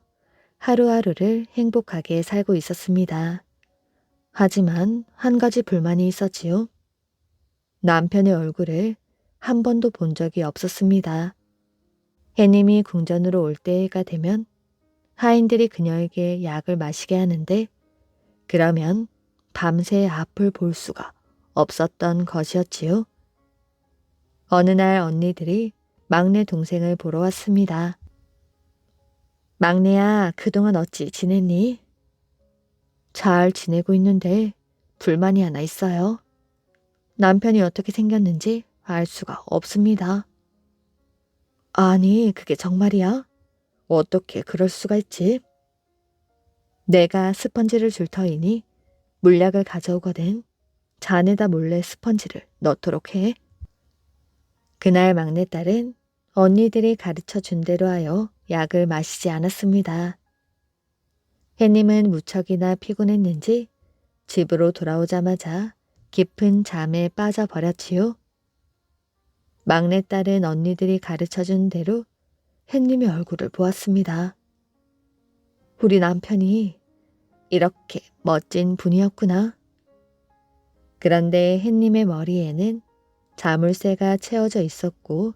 하루하루를 행복하게 살고 있었습니다. 하지만 한 가지 불만이 있었지요. 남편의 얼굴을 한 번도 본 적이 없었습니다. 해님이 궁전으로 올 때가 되면 하인들이 그녀에게 약을 마시게 하는데 그러면 밤새 앞을 볼 수가 없었던 것이었지요. 어느 날 언니들이 막내 동생을 보러 왔습니다. 막내야, 그동안 어찌 지냈니? 잘 지내고 있는데 불만이 하나 있어요. 남편이 어떻게 생겼는지 알 수가 없습니다. 아니, 그게 정말이야? 어떻게 그럴 수가 있지? 내가 스펀지를 줄 터이니 물약을 가져오거든. 잔에다 몰래 스펀지를 넣도록 해. 그날 막내딸은 언니들이 가르쳐 준 대로 하여 약을 마시지 않았습니다. 해님은 무척이나 피곤했는지 집으로 돌아오자마자 깊은 잠에 빠져버렸지요. 막내딸은 언니들이 가르쳐준 대로 햇님의 얼굴을 보았습니다. 우리 남편이 이렇게 멋진 분이었구나. 그런데 햇님의 머리에는 자물쇠가 채워져 있었고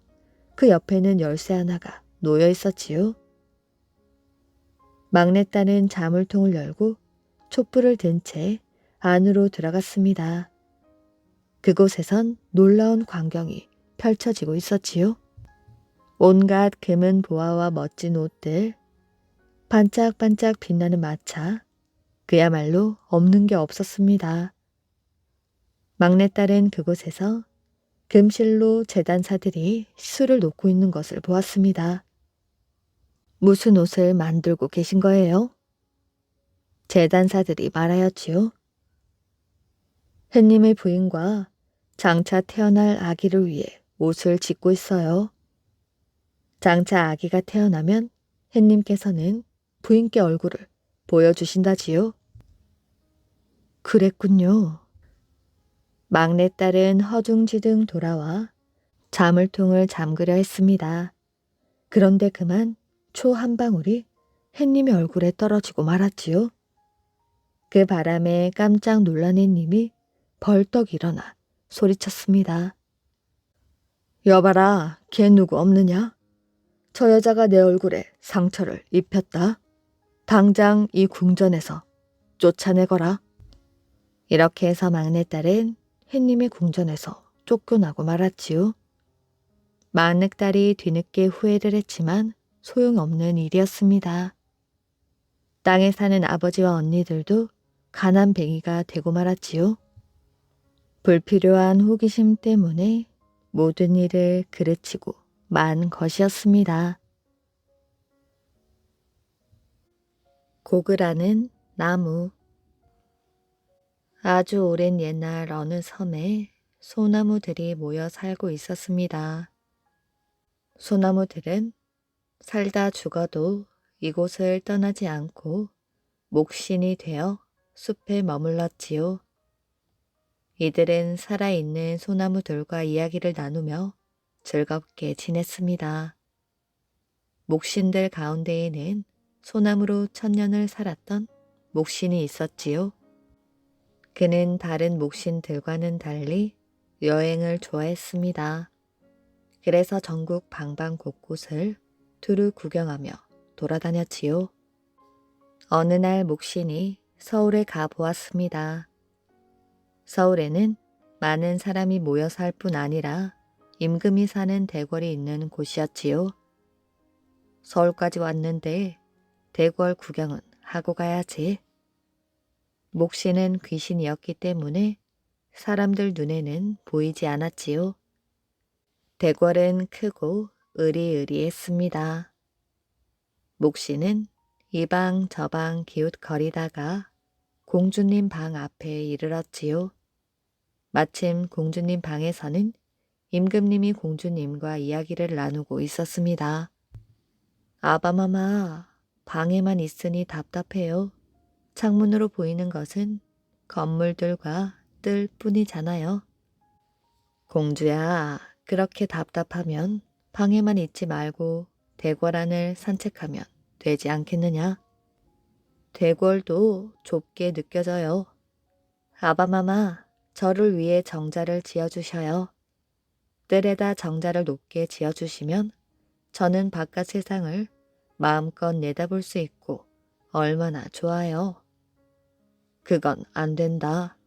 그 옆에는 열쇠 하나가 놓여 있었지요. 막내딸은 자물통을 열고 촛불을 든 채 안으로 들어갔습니다. 그곳에선 놀라운 광경이 펼쳐지고 있었지요. 온갖 금은 보화와 멋진 옷들, 반짝반짝 빛나는 마차, 그야말로 없는 게 없었습니다. 막내딸은 그곳에서 금실로 재단사들이 술을 놓고 있는 것을 보았습니다. 무슨 옷을 만들고 계신 거예요? 재단사들이 말하였지요. 햇님의 부인과 장차 태어날 아기를 위해 옷을 짓고 있어요. 장차 아기가 태어나면 햇님께서는 부인께 얼굴을 보여주신다지요. 그랬군요. 막내딸은 허둥지둥 돌아와 자물통을 잠그려 했습니다. 그런데 그만 초 한 방울이 햇님의 얼굴에 떨어지고 말았지요. 그 바람에 깜짝 놀란 햇님이 벌떡 일어나 소리쳤습니다. 여봐라, 걔 누구 없느냐? 저 여자가 내 얼굴에 상처를 입혔다. 당장 이 궁전에서 쫓아내거라. 이렇게 해서 막내딸은 햇님의 궁전에서 쫓겨나고 말았지요. 막내딸이 뒤늦게 후회를 했지만 소용없는 일이었습니다. 땅에 사는 아버지와 언니들도 가난뱅이가 되고 말았지요. 불필요한 호기심 때문에 모든 일을 그르치고 만 것이었습니다. 고그라는 나무. 아주 오랜 옛날 어느 섬에 소나무들이 모여 살고 있었습니다. 소나무들은 살다 죽어도 이곳을 떠나지 않고 목신이 되어 숲에 머물렀지요. 이들은 살아있는 소나무들과 이야기를 나누며 즐겁게 지냈습니다. 목신들 가운데에는 소나무로 천년을 살았던 목신이 있었지요. 그는 다른 목신들과는 달리 여행을 좋아했습니다. 그래서 전국 방방 곳곳을 두루 구경하며 돌아다녔지요. 어느 날 목신이 서울에 가보았습니다. 서울에는 많은 사람이 모여 살 뿐 아니라 임금이 사는 대궐이 있는 곳이었지요. 서울까지 왔는데 대궐 구경은 하고 가야지. 목신은 귀신이었기 때문에 사람들 눈에는 보이지 않았지요. 대궐은 크고 으리으리했습니다. 목신은 이 방 저 방 기웃거리다가 공주님 방 앞에 이르렀지요. 마침 공주님 방에서는 임금님이 공주님과 이야기를 나누고 있었습니다. 아바마마, 방에만 있으니 답답해요. 창문으로 보이는 것은 건물들과 뜰 뿐이잖아요. 공주야, 그렇게 답답하면 방에만 있지 말고 대궐안을 산책하면 되지 않겠느냐? 대궐도 좁게 느껴져요. 아바마마, 저를 위해 정자를 지어주셔요. 뜰에다 정자를 높게 지어주시면 저는 바깥 세상을 마음껏 내다볼 수 있고 얼마나 좋아요. 그건 안 된다.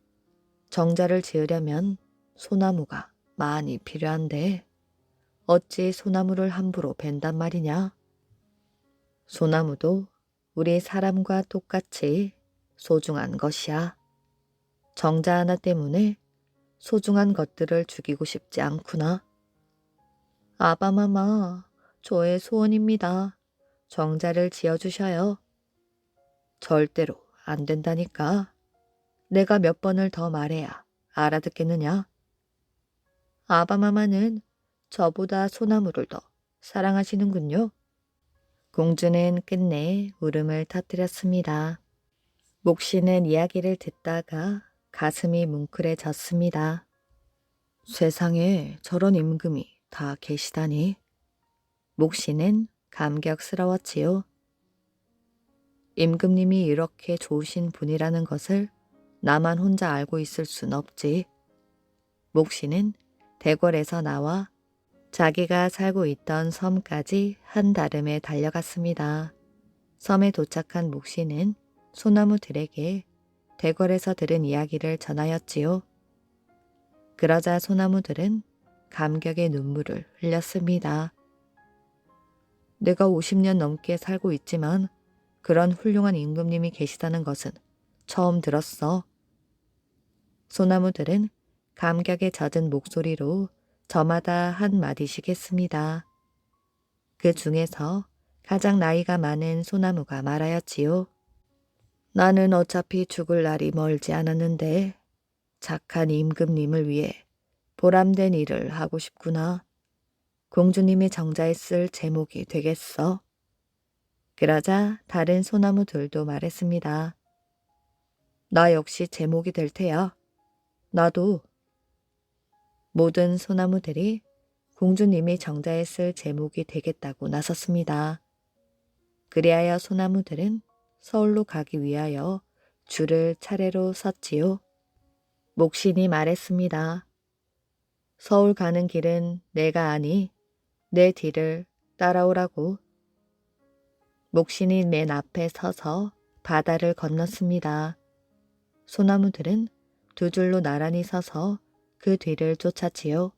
정자를 지으려면 소나무가 많이 필요한데 어찌 소나무를 함부로 벤단 말이냐? 소나무도 우리 사람과 똑같이 소중한 것이야. 정자 하나 때문에 소중한 것들을 죽이고 싶지 않구나. 아바마마, 저의 소원입니다. 정자를 지어주셔요. 절대로 안 된다니까. 내가 몇 번을 더 말해야 알아듣겠느냐? 아바마마는 저보다 소나무를 더 사랑하시는군요. 공주는 끝내 울음을 터뜨렸습니다. 목시는 이야기를 듣다가 가슴이 뭉클해졌습니다. 세상에 저런 임금이 다 계시다니. 목시는 감격스러웠지요. 임금님이 이렇게 좋으신 분이라는 것을 나만 혼자 알고 있을 순 없지. 목시는 대궐에서 나와 자기가 살고 있던 섬까지 한달음에 달려갔습니다. 섬에 도착한 목시는 소나무들에게 대궐에서 들은 이야기를 전하였지요. 그러자 소나무들은 감격의 눈물을 흘렸습니다. 내가 50년 넘게 살고 있지만 그런 훌륭한 임금님이 계시다는 것은 처음 들었어. 소나무들은 감격에 젖은 목소리로 저마다 한마디씩 했습니다. 그 중에서 가장 나이가 많은 소나무가 말하였지요. 나는 어차피 죽을 날이 멀지 않았는데 착한 임금님을 위해 보람된 일을 하고 싶구나. 공주님의 정자에 쓸 제목이 되겠어. 그러자 다른 소나무들도 말했습니다. 나 역시 제목이 될 테야. 나도. 모든 소나무들이 공주님이 정자에 쓸 제목이 되겠다고 나섰습니다. 그리하여 소나무들은 서울로 가기 위하여 줄을 차례로 섰지요. 목신이 말했습니다. 서울 가는 길은 내가 아니 내 뒤를 따라오라고. 목신이 맨 앞에 서서 바다를 건넜습니다. 소나무들은 두 줄로 나란히 서서 그 뒤를 쫓았지요.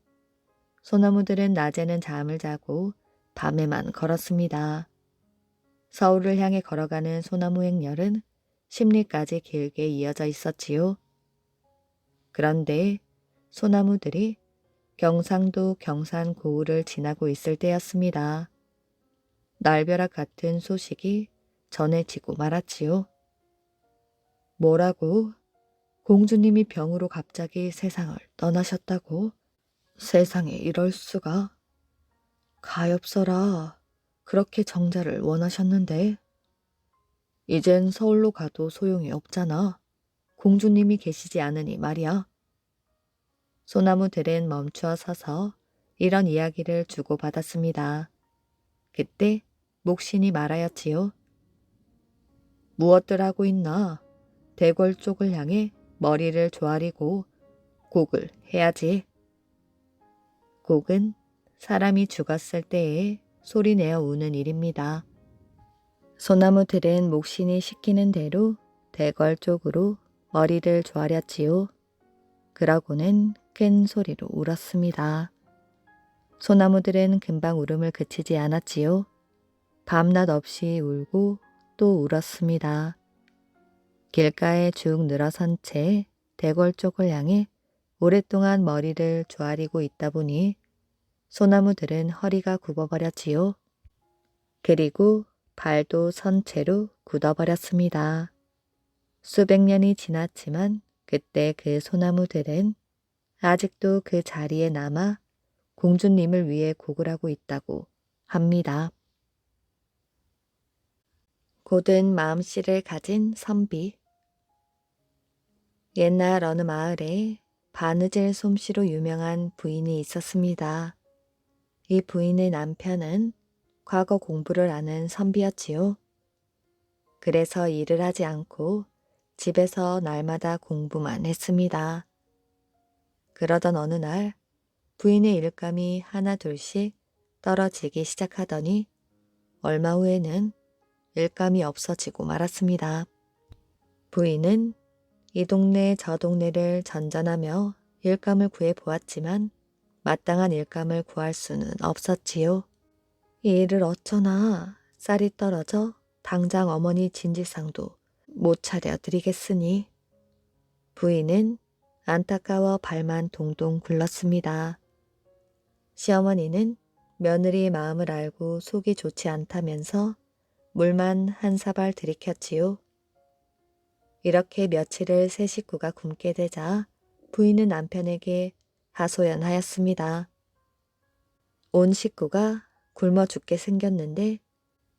소나무들은 낮에는 잠을 자고 밤에만 걸었습니다. 서울을 향해 걸어가는 소나무 행렬은 십리까지 길게 이어져 있었지요. 그런데 소나무들이 경상도 경산 고을을 지나고 있을 때였습니다. 날벼락 같은 소식이 전해지고 말았지요. 뭐라고? 공주님이 병으로 갑자기 세상을 떠나셨다고? 세상에 이럴 수가. 가엾어라. 그렇게 정자를 원하셨는데. 이젠 서울로 가도 소용이 없잖아. 공주님이 계시지 않으니 말이야. 소나무들은 멈추어 서서 이런 이야기를 주고받았습니다. 그때 목신이 말하였지요. 무엇들 하고 있나? 대궐 쪽을 향해 머리를 조아리고 곡을 해야지. 곡은 사람이 죽었을 때에 소리내어 우는 일입니다. 소나무들은 목신이 시키는 대로 대궐 쪽으로 머리를 조아렸지요. 그러고는 큰 소리로 울었습니다. 소나무들은 금방 울음을 그치지 않았지요. 밤낮 없이 울고 또 울었습니다. 길가에 쭉 늘어선 채 대궐 쪽을 향해 오랫동안 머리를 조아리고 있다 보니 소나무들은 허리가 굽어버렸지요. 그리고 발도 선 채로 굳어버렸습니다. 수백 년이 지났지만 그때 그 소나무들은 아직도 그 자리에 남아 공주님을 위해 곡을 하고 있다고 합니다. 고든 마음씨를 가진 선비. 옛날 어느 마을에 바느질 솜씨로 유명한 부인이 있었습니다. 이 부인의 남편은 과거 공부를 아는 선비였지요. 그래서 일을 하지 않고 집에서 날마다 공부만 했습니다. 그러던 어느 날 부인의 일감이 하나 둘씩 떨어지기 시작하더니 얼마 후에는 일감이 없어지고 말았습니다. 부인은 이 동네 저 동네를 전전하며 일감을 구해 보았지만 마땅한 일감을 구할 수는 없었지요. 이 일을 어쩌나 쌀이 떨어져 당장 어머니 진지상도 못 차려 드리겠으니 부인은 안타까워 발만 동동 굴렀습니다. 시어머니는 며느리의 마음을 알고 속이 좋지 않다면서 물만 한 사발 들이켰지요. 이렇게 며칠을 세 식구가 굶게 되자 부인은 남편에게 하소연하였습니다. 온 식구가 굶어 죽게 생겼는데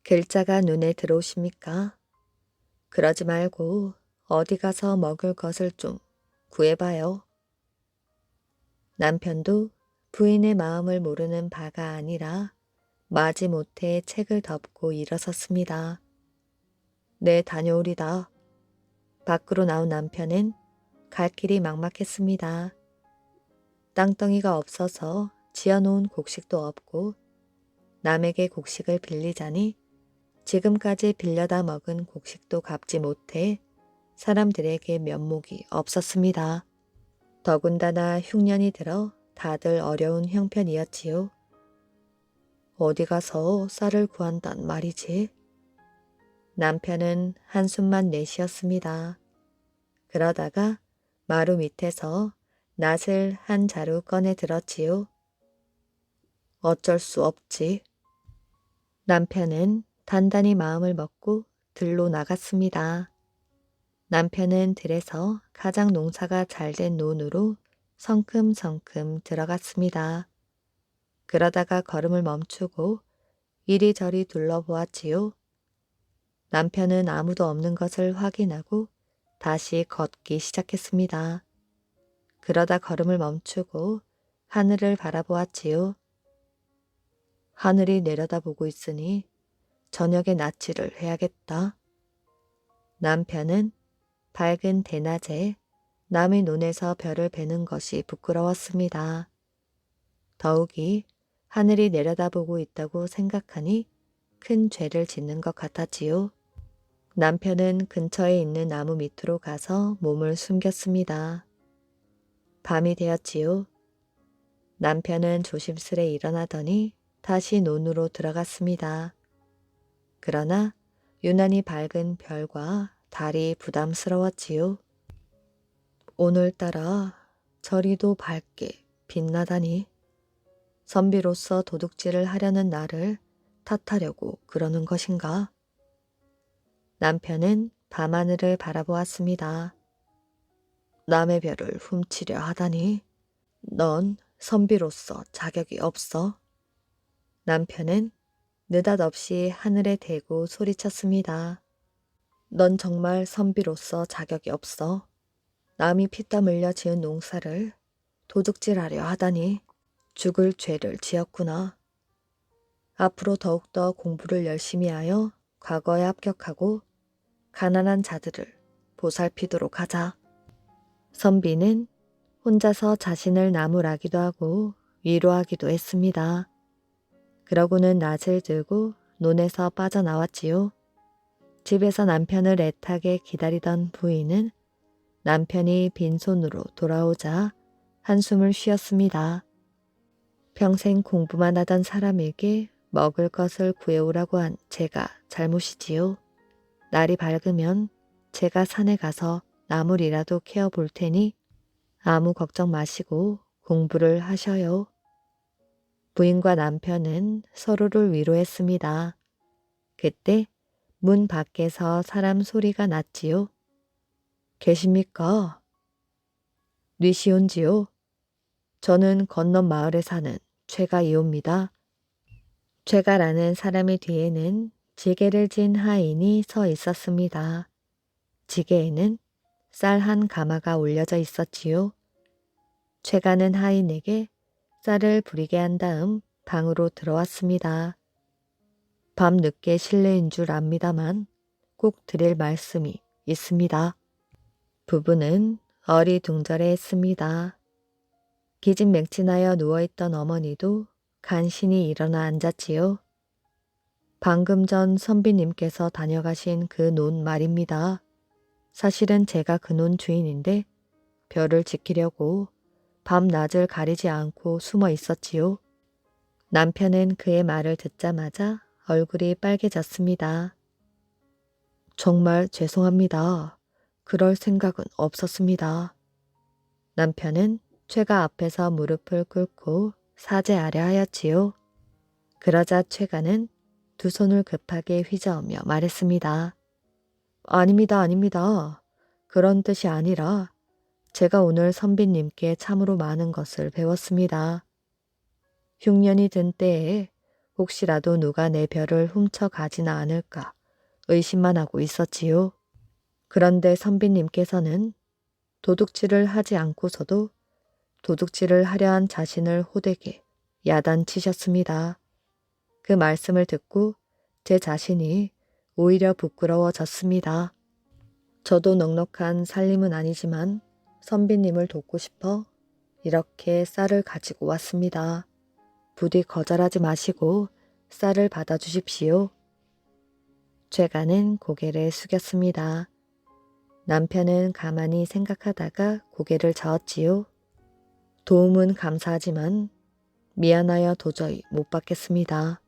글자가 눈에 들어오십니까? 그러지 말고 어디 가서 먹을 것을 좀 구해봐요. 남편도 부인의 마음을 모르는 바가 아니라 마지못해 책을 덮고 일어섰습니다. 네, 다녀오리다. 밖으로 나온 남편은 갈 길이 막막했습니다. 땅덩이가 없어서 지어놓은 곡식도 없고 남에게 곡식을 빌리자니 지금까지 빌려다 먹은 곡식도 갚지 못해 사람들에게 면목이 없었습니다. 더군다나 흉년이 들어 다들 어려운 형편이었지요. 어디 가서 쌀을 구한단 말이지. 남편은 한숨만 내쉬었습니다. 그러다가 마루 밑에서 낫을 한 자루 꺼내 들었지요. 어쩔 수 없지. 남편은 단단히 마음을 먹고 들로 나갔습니다. 남편은 들에서 가장 농사가 잘된 논으로 성큼성큼 들어갔습니다. 그러다가 걸음을 멈추고 이리저리 둘러보았지요. 남편은 아무도 없는 것을 확인하고 다시 걷기 시작했습니다. 그러다 걸음을 멈추고 하늘을 바라보았지요. 하늘이 내려다보고 있으니 저녁에 납치를 해야겠다. 남편은 밝은 대낮에 남의 눈에서 별을 베는 것이 부끄러웠습니다. 더욱이 하늘이 내려다보고 있다고 생각하니 큰 죄를 짓는 것 같았지요. 남편은 근처에 있는 나무 밑으로 가서 몸을 숨겼습니다. 밤이 되었지요. 남편은 조심스레 일어나더니 다시 논으로 들어갔습니다. 그러나 유난히 밝은 별과 달이 부담스러웠지요. 오늘따라 저리도 밝게 빛나다니 선비로서 도둑질을 하려는 나를 탓하려고 그러는 것인가? 남편은 밤하늘을 바라보았습니다. 남의 별을 훔치려 하다니 넌 선비로서 자격이 없어. 남편은 느닷없이 하늘에 대고 소리쳤습니다. 넌 정말 선비로서 자격이 없어. 남이 피땀 흘려 지은 농사를 도둑질하려 하다니 죽을 죄를 지었구나. 앞으로 더욱더 공부를 열심히 하여 과거에 합격하고 가난한 자들을 보살피도록 하자. 선비는 혼자서 자신을 나무라기도 하고 위로하기도 했습니다. 그러고는 낫을 들고 논에서 빠져나왔지요. 집에서 남편을 애타게 기다리던 부인은 남편이 빈손으로 돌아오자 한숨을 쉬었습니다. 평생 공부만 하던 사람에게 먹을 것을 구해오라고 한 제가 잘못이지요. 날이 밝으면 제가 산에 가서 나물이라도 캐어 볼 테니 아무 걱정 마시고 공부를 하셔요. 부인과 남편은 서로를 위로했습니다. 그때 문 밖에서 사람 소리가 났지요. 계십니까? 뉘시온지요? 저는 건넌 마을에 사는 최가이옵니다. 최가라는 사람의 뒤에는 지게를 진 하인이 서 있었습니다. 지게에는 쌀 한 가마가 올려져 있었지요. 최가는 하인에게 쌀을 부리게 한 다음 방으로 들어왔습니다. 밤늦게 실례인 줄 압니다만 꼭 드릴 말씀이 있습니다. 부부는 어리둥절해했습니다. 기진맥진하여 누워있던 어머니도 간신히 일어나 앉았지요. 방금 전 선비님께서 다녀가신 그 논 말입니다. 사실은 제가 그 논 주인인데 별을 지키려고 밤낮을 가리지 않고 숨어 있었지요. 남편은 그의 말을 듣자마자 얼굴이 빨개졌습니다. 정말 죄송합니다. 그럴 생각은 없었습니다. 남편은 최가 앞에서 무릎을 꿇고 사죄하려 하였지요. 그러자 최가는 두 손을 급하게 휘저으며 말했습니다. 아닙니다, 아닙니다. 그런 뜻이 아니라 제가 오늘 선비님께 참으로 많은 것을 배웠습니다. 흉년이 든 때에 혹시라도 누가 내 별을 훔쳐가지나 않을까 의심만 하고 있었지요. 그런데 선비님께서는 도둑질을 하지 않고서도 도둑질을 하려 한 자신을 호되게 야단치셨습니다. 그 말씀을 듣고 제 자신이 오히려 부끄러워졌습니다. 저도 넉넉한 살림은 아니지만 선비님을 돕고 싶어 이렇게 쌀을 가지고 왔습니다. 부디 거절하지 마시고 쌀을 받아주십시오. 최가는 고개를 숙였습니다. 남편은 가만히 생각하다가 고개를 저었지요. 도움은 감사하지만 미안하여 도저히 못 받겠습니다.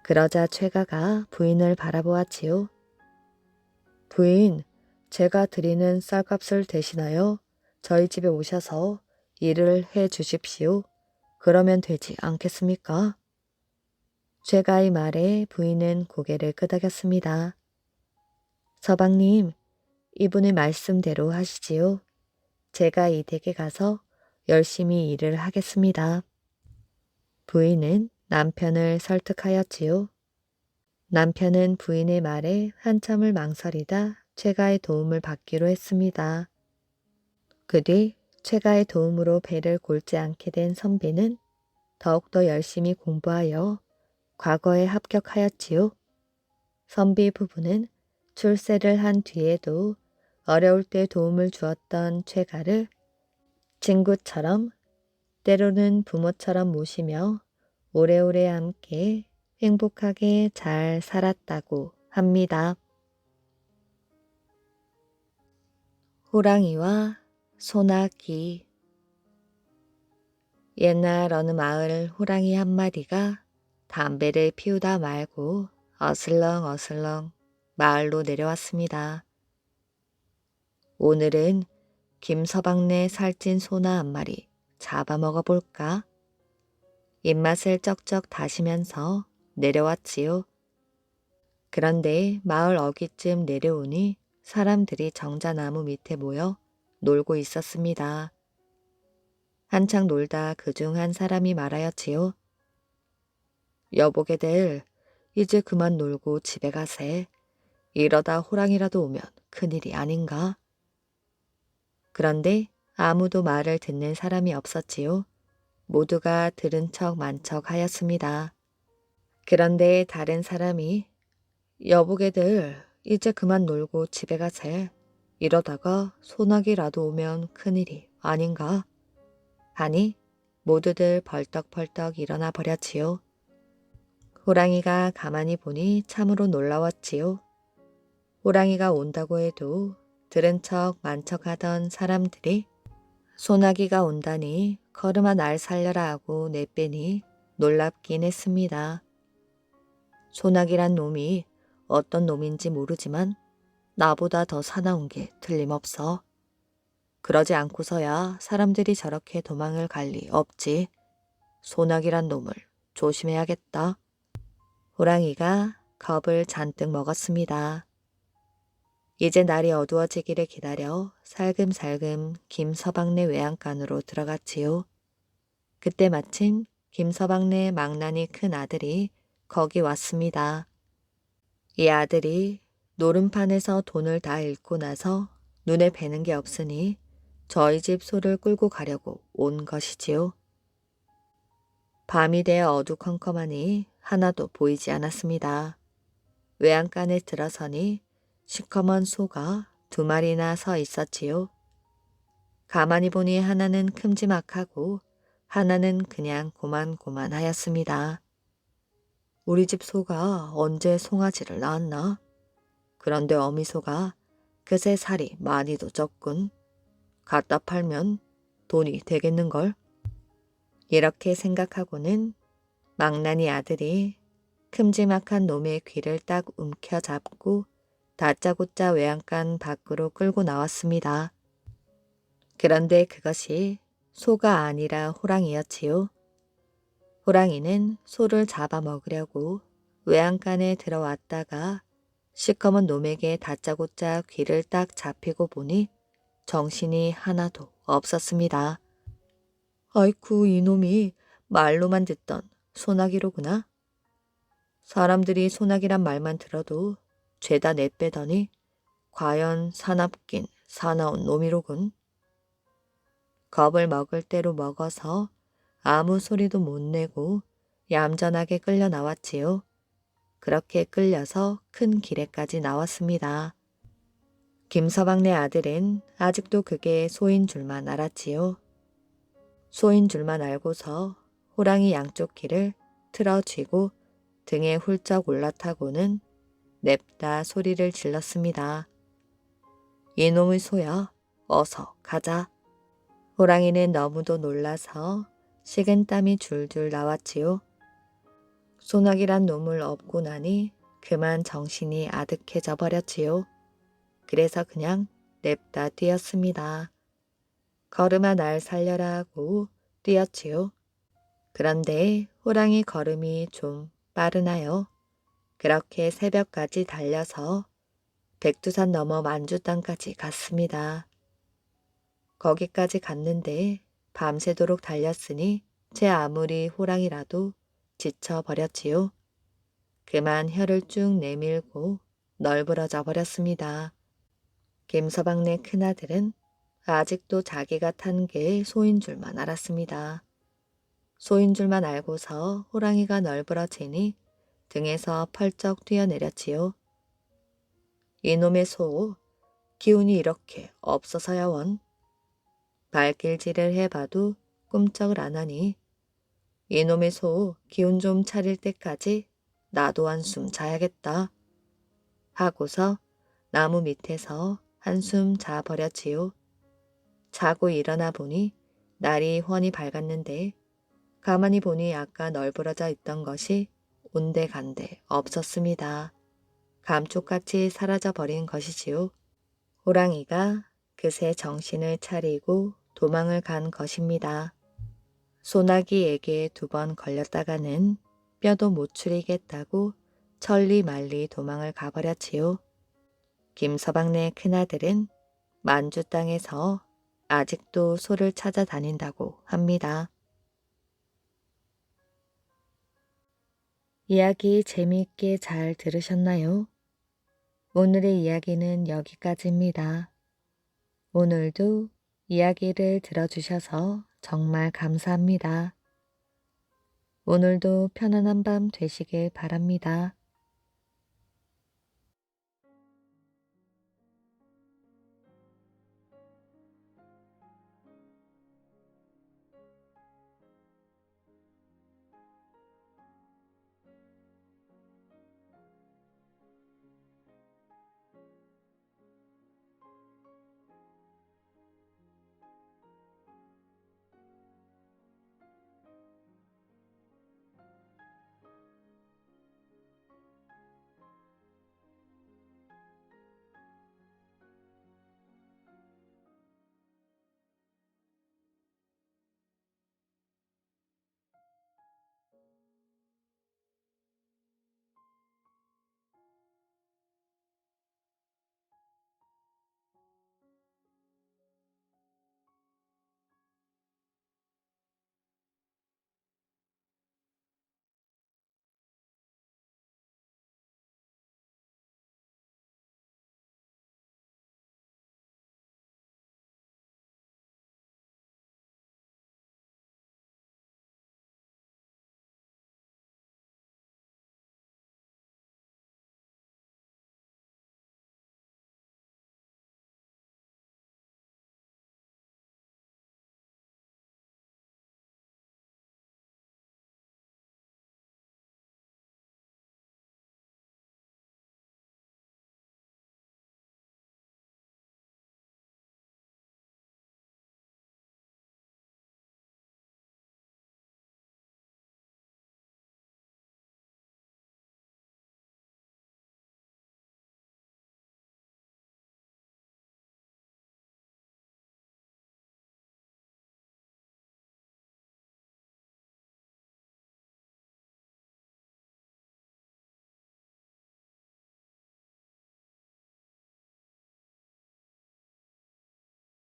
그러자 최가가 부인을 바라보았지요. 부인, 제가 드리는 쌀값을 대신하여 저희 집에 오셔서 일을 해 주십시오. 그러면 되지 않겠습니까? 최가의 말에 부인은 고개를 끄덕였습니다. 서방님, 이분의 말씀대로 하시지요. 제가 이 댁에 가서 열심히 일을 하겠습니다. 부인은 남편을 설득하였지요. 남편은 부인의 말에 한참을 망설이다 최가의 도움을 받기로 했습니다. 그 뒤 최가의 도움으로 배를 골지 않게 된 선비는 더욱더 열심히 공부하여 과거에 합격하였지요. 선비 부부는 출세를 한 뒤에도 어려울 때 도움을 주었던 최가를 친구처럼 때로는 부모처럼 모시며 오래오래 함께 행복하게 잘 살았다고 합니다. 호랑이와 소나기. 옛날 어느 마을 호랑이 한 마리가 담배를 피우다 말고 어슬렁어슬렁 마을로 내려왔습니다. 오늘은 김서방네 살찐 소나 한 마리 잡아먹어 볼까? 입맛을 쩍쩍 다시면서 내려왔지요. 그런데 마을 어귀쯤 내려오니 사람들이 정자나무 밑에 모여 놀고 있었습니다. 한창 놀다 그중 한 사람이 말하였지요. 여보게들, 이제 그만 놀고 집에 가세. 이러다 호랑이라도 오면 큰일이 아닌가? 그런데 아무도 말을 듣는 사람이 없었지요. 모두가 들은 척 만 척 하였습니다. 그런데 다른 사람이 여보게들, 이제 그만 놀고 집에 가세. 이러다가 소나기라도 오면 큰일이 아닌가? 하니 모두들 벌떡벌떡 일어나 버렸지요. 호랑이가 가만히 보니 참으로 놀라웠지요. 호랑이가 온다고 해도 들은 척 만 척 하던 사람들이 소나기가 온다니 걸음아 날 살려라 하고 내빼니 놀랍긴 했습니다. 소나기란 놈이 어떤 놈인지 모르지만 나보다 더 사나운 게 틀림없어. 그러지 않고서야 사람들이 저렇게 도망을 갈 리 없지. 소나기란 놈을 조심해야겠다. 호랑이가 겁을 잔뜩 먹었습니다. 이제 날이 어두워지기를 기다려 살금살금 김서방네 외양간으로 들어갔지요. 그때 마침 김서방네 망나니 큰 아들이 거기 왔습니다. 이 아들이 노름판에서 돈을 다 잃고 나서 눈에 뵈는 게 없으니 저희 집 소를 끌고 가려고 온 것이지요. 밤이 되어 어두컴컴하니 하나도 보이지 않았습니다. 외양간에 들어서니 시커먼 소가 2마리나 서 있었지요. 가만히 보니 하나는 큼지막하고 하나는 그냥 고만고만하였습니다. 우리 집 소가 언제 송아지를 낳았나? 그런데 어미소가 그새 살이 많이도 쪘군. 갖다 팔면 돈이 되겠는걸? 이렇게 생각하고는 망나니 아들이 큼지막한 놈의 귀를 딱 움켜잡고 다짜고짜 외양간 밖으로 끌고 나왔습니다. 그런데 그것이 소가 아니라 호랑이였지요. 호랑이는 소를 잡아먹으려고 외양간에 들어왔다가 시커먼 놈에게 다짜고짜 귀를 딱 잡히고 보니 정신이 하나도 없었습니다. 아이쿠, 이놈이 말로만 듣던 소나기로구나. 사람들이 소나기란 말만 들어도 죄다 내빼더니 과연 사납긴 사나운 놈이로군. 겁을 먹을 대로 먹어서 아무 소리도 못 내고 얌전하게 끌려 나왔지요. 그렇게 끌려서 큰 길에까지 나왔습니다. 김서방네 아들은 아직도 그게 소인 줄만 알았지요. 소인 줄만 알고서 호랑이 양쪽 귀를 틀어쥐고 등에 훌쩍 올라타고는 냅다 소리를 질렀습니다. 이놈의 소야, 어서 가자. 호랑이는 너무도 놀라서 식은땀이 줄줄 나왔지요. 소나기란 놈을 업고 나니 그만 정신이 아득해져 버렸지요. 그래서 그냥 냅다 뛰었습니다. 걸음아 날 살려라 하고 뛰었지요. 그런데 호랑이 걸음이 좀 빠르나요? 그렇게 새벽까지 달려서 백두산 넘어 만주 땅까지 갔습니다. 거기까지 갔는데 밤새도록 달렸으니 제 아무리 호랑이라도 지쳐버렸지요. 그만 혀를 쭉 내밀고 널브러져 버렸습니다. 김서방네 큰아들은 아직도 자기가 탄 게 소인 줄만 알았습니다. 소인 줄만 알고서 호랑이가 널브러지니 등에서 펄쩍 뛰어내렸지요. 이놈의 소, 기운이 이렇게 없어서야 원. 발길질을 해봐도 꿈쩍을 안 하니 이놈의 소 기운 좀 차릴 때까지 나도 한숨 자야겠다 하고서 나무 밑에서 한숨 자버렸지요. 자고 일어나 보니 날이 훤히 밝았는데 가만히 보니 아까 널브러져 있던 것이 온데간데 없었습니다. 감쪽같이 사라져버린 것이지요. 호랑이가 그새 정신을 차리고 도망을 간 것입니다. 소나기에게 2번 걸렸다가는 뼈도 못 추리겠다고 천리말리 도망을 가버렸지요. 김서방네 큰아들은 만주 땅에서 아직도 소를 찾아다닌다고 합니다. 이야기 재미있게 잘 들으셨나요? 오늘의 이야기는 여기까지입니다. 오늘도 이야기를 들어주셔서 정말 감사합니다. 오늘도 편안한 밤 되시길 바랍니다.